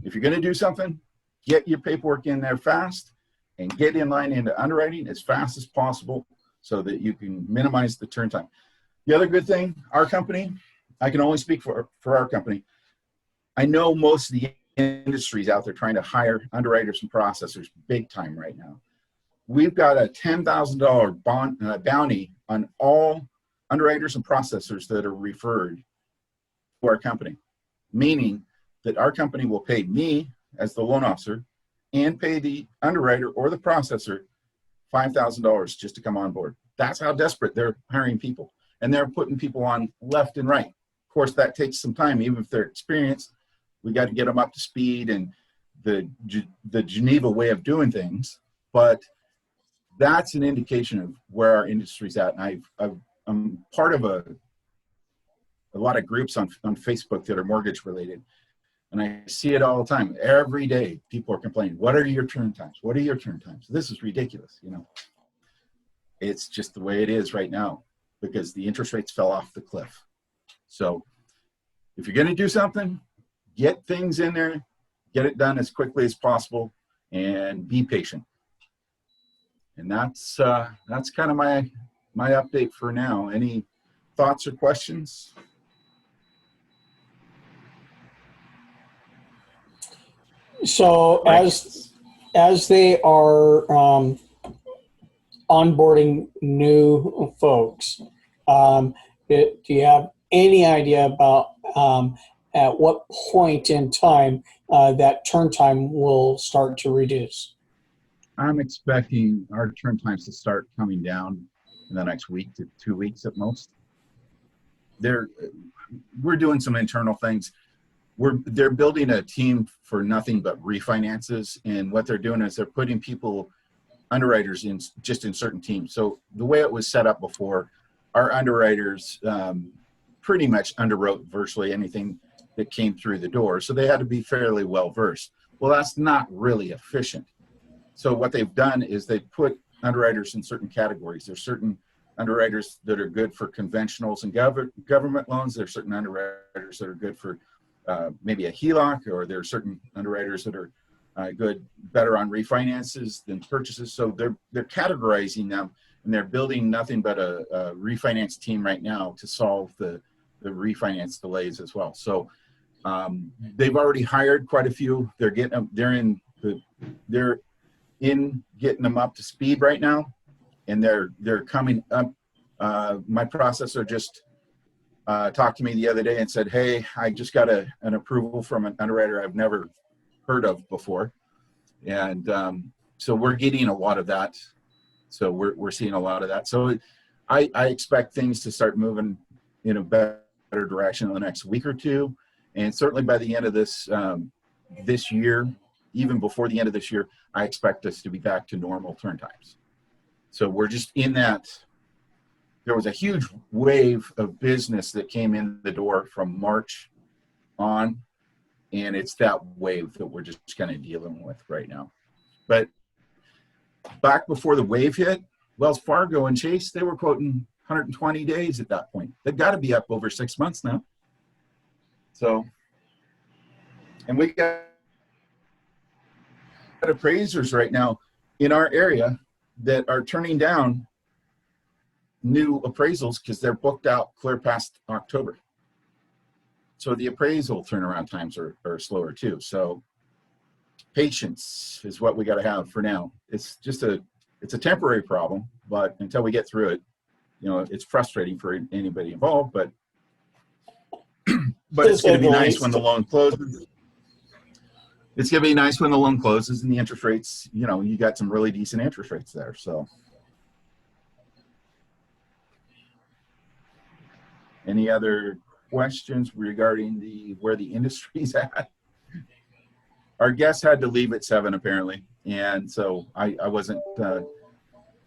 if you're going to do something, get your paperwork in there fast and get in line into underwriting as fast as possible so that you can minimize the turn time. The other good thing, our company, I can only speak for our company. I know most of the industries out there trying to hire underwriters and processors big time right now. We've got a $10,000 bounty on all underwriters and processors that are referred to our company, meaning that our company will pay me as the loan officer and pay the underwriter or the processor $5,000 just to come on board. That's how desperate they're hiring people, and they're putting people on left and right. Of course, that takes some time. Even if they're experienced, we got to get them up to speed and the Geneva way of doing things. But that's an indication of where our industry's at. And I'm part of a lot of groups on Facebook that are mortgage related. And I see it all the time. Every day, people are complaining, what are your turn times? What are your turn times? This is ridiculous, It's just the way it is right now because the interest rates fell off the cliff. So if you're going to do something, get things in there, get it done as quickly as possible, and be patient. And that's kind of my update for now. Any thoughts or questions? So Right. as they are onboarding new folks, do you have any idea about at what point in time that turn time will start to reduce? I'm expecting our turn times to start coming down in the next week to 2 weeks at most. We're doing some internal things. They're building a team for nothing but refinances, and what they're doing is they're putting underwriters in just in certain teams. So the way it was set up before, our underwriters pretty much underwrote virtually anything that came through the door. So they had to be fairly well versed. Well, that's not really efficient. So what they've done is they put underwriters in certain categories. There's certain underwriters that are good for conventionals and government loans. There's certain underwriters that are good for maybe a HELOC, or there are certain underwriters that are better on refinances than purchases. So they're categorizing them, and they're building nothing but a refinance team right now to solve the refinance delays as well. So they've already hired quite a few. They're getting them up to speed right now, and they're coming up. My processor just talked to me the other day and said, "Hey, I just got an approval from an underwriter I've never heard of before," and so we're getting a lot of that. So we're seeing a lot of that. So I expect things to start moving in a better direction in the next week or two, and certainly by the end of this year, even before the end of this year, I expect us to be back to normal turn times. So we're just in that. There was a huge wave of business that came in the door from March on, and it's that wave that we're just kind of dealing with right now. But back before the wave hit, Wells Fargo and Chase, they were quoting 120 days at that point. They've got to be up over 6 months now. So, and we got appraisers right now in our area that are turning down new appraisals because they're booked out clear past October. So the appraisal turnaround times are slower too. So patience is what we got to have for now. It's just it's a temporary problem, but until we get through it, it's frustrating for anybody involved, but it's going to be nice when the loan closes. It's going to be nice when the loan closes and the interest rates, you got some really decent interest rates there. So any other questions regarding where the industry's at? Our guests had to leave at 7 apparently, and so I wasn't.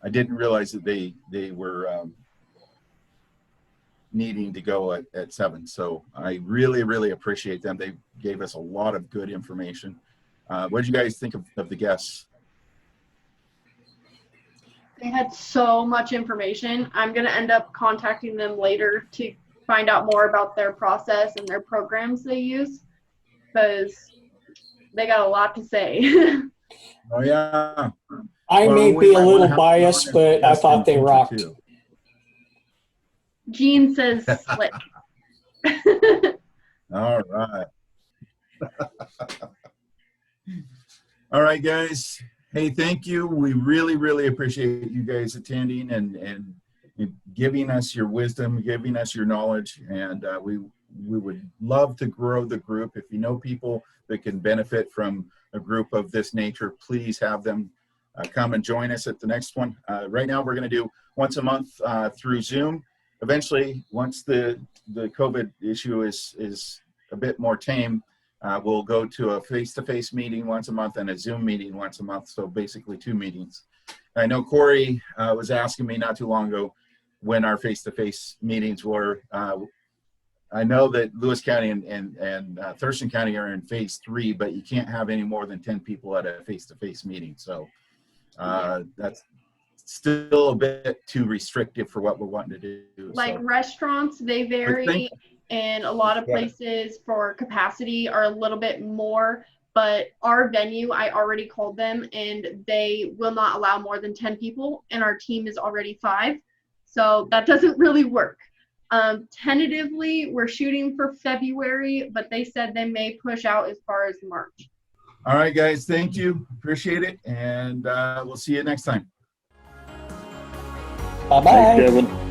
I didn't realize that they were needing to go at 7. So I really appreciate them. They gave us a lot of good information. What did you guys think of the guests? They had so much information. I'm going to end up contacting them later to find out more about their process and their programs they use, because they got a lot to say. Oh, yeah. I may be a little biased, but I thought they rocked. Gene says slick. All right. All right, guys. Hey, thank you. We really appreciate you guys attending and giving us your wisdom, giving us your knowledge, and we would love to grow the group. If you know people that can benefit from a group of this nature, please have them come and join us at the next one. Right now, we're going to do once a month through Zoom. Eventually, once the COVID issue is a bit more tame, we'll go to a face-to-face meeting once a month and a Zoom meeting once a month. So basically 2 meetings. I know Corey was asking me not too long ago when our face-to-face meetings were. I know that Lewis County and Thurston County are in phase 3, but you can't have any more than 10 people at a face-to-face meeting. So that's still a bit too restrictive for what we're wanting to do. Like restaurants, they vary, and a lot of places for capacity are a little bit more, But our venue, I already called them and they will not allow more than 10 people, and our team is already 5. So that doesn't really work. Tentatively, we're shooting for February, but they said they may push out as far as March. All right, guys. Thank you. Appreciate it. And we'll see you next time. Bye-bye. Thanks, Kevin.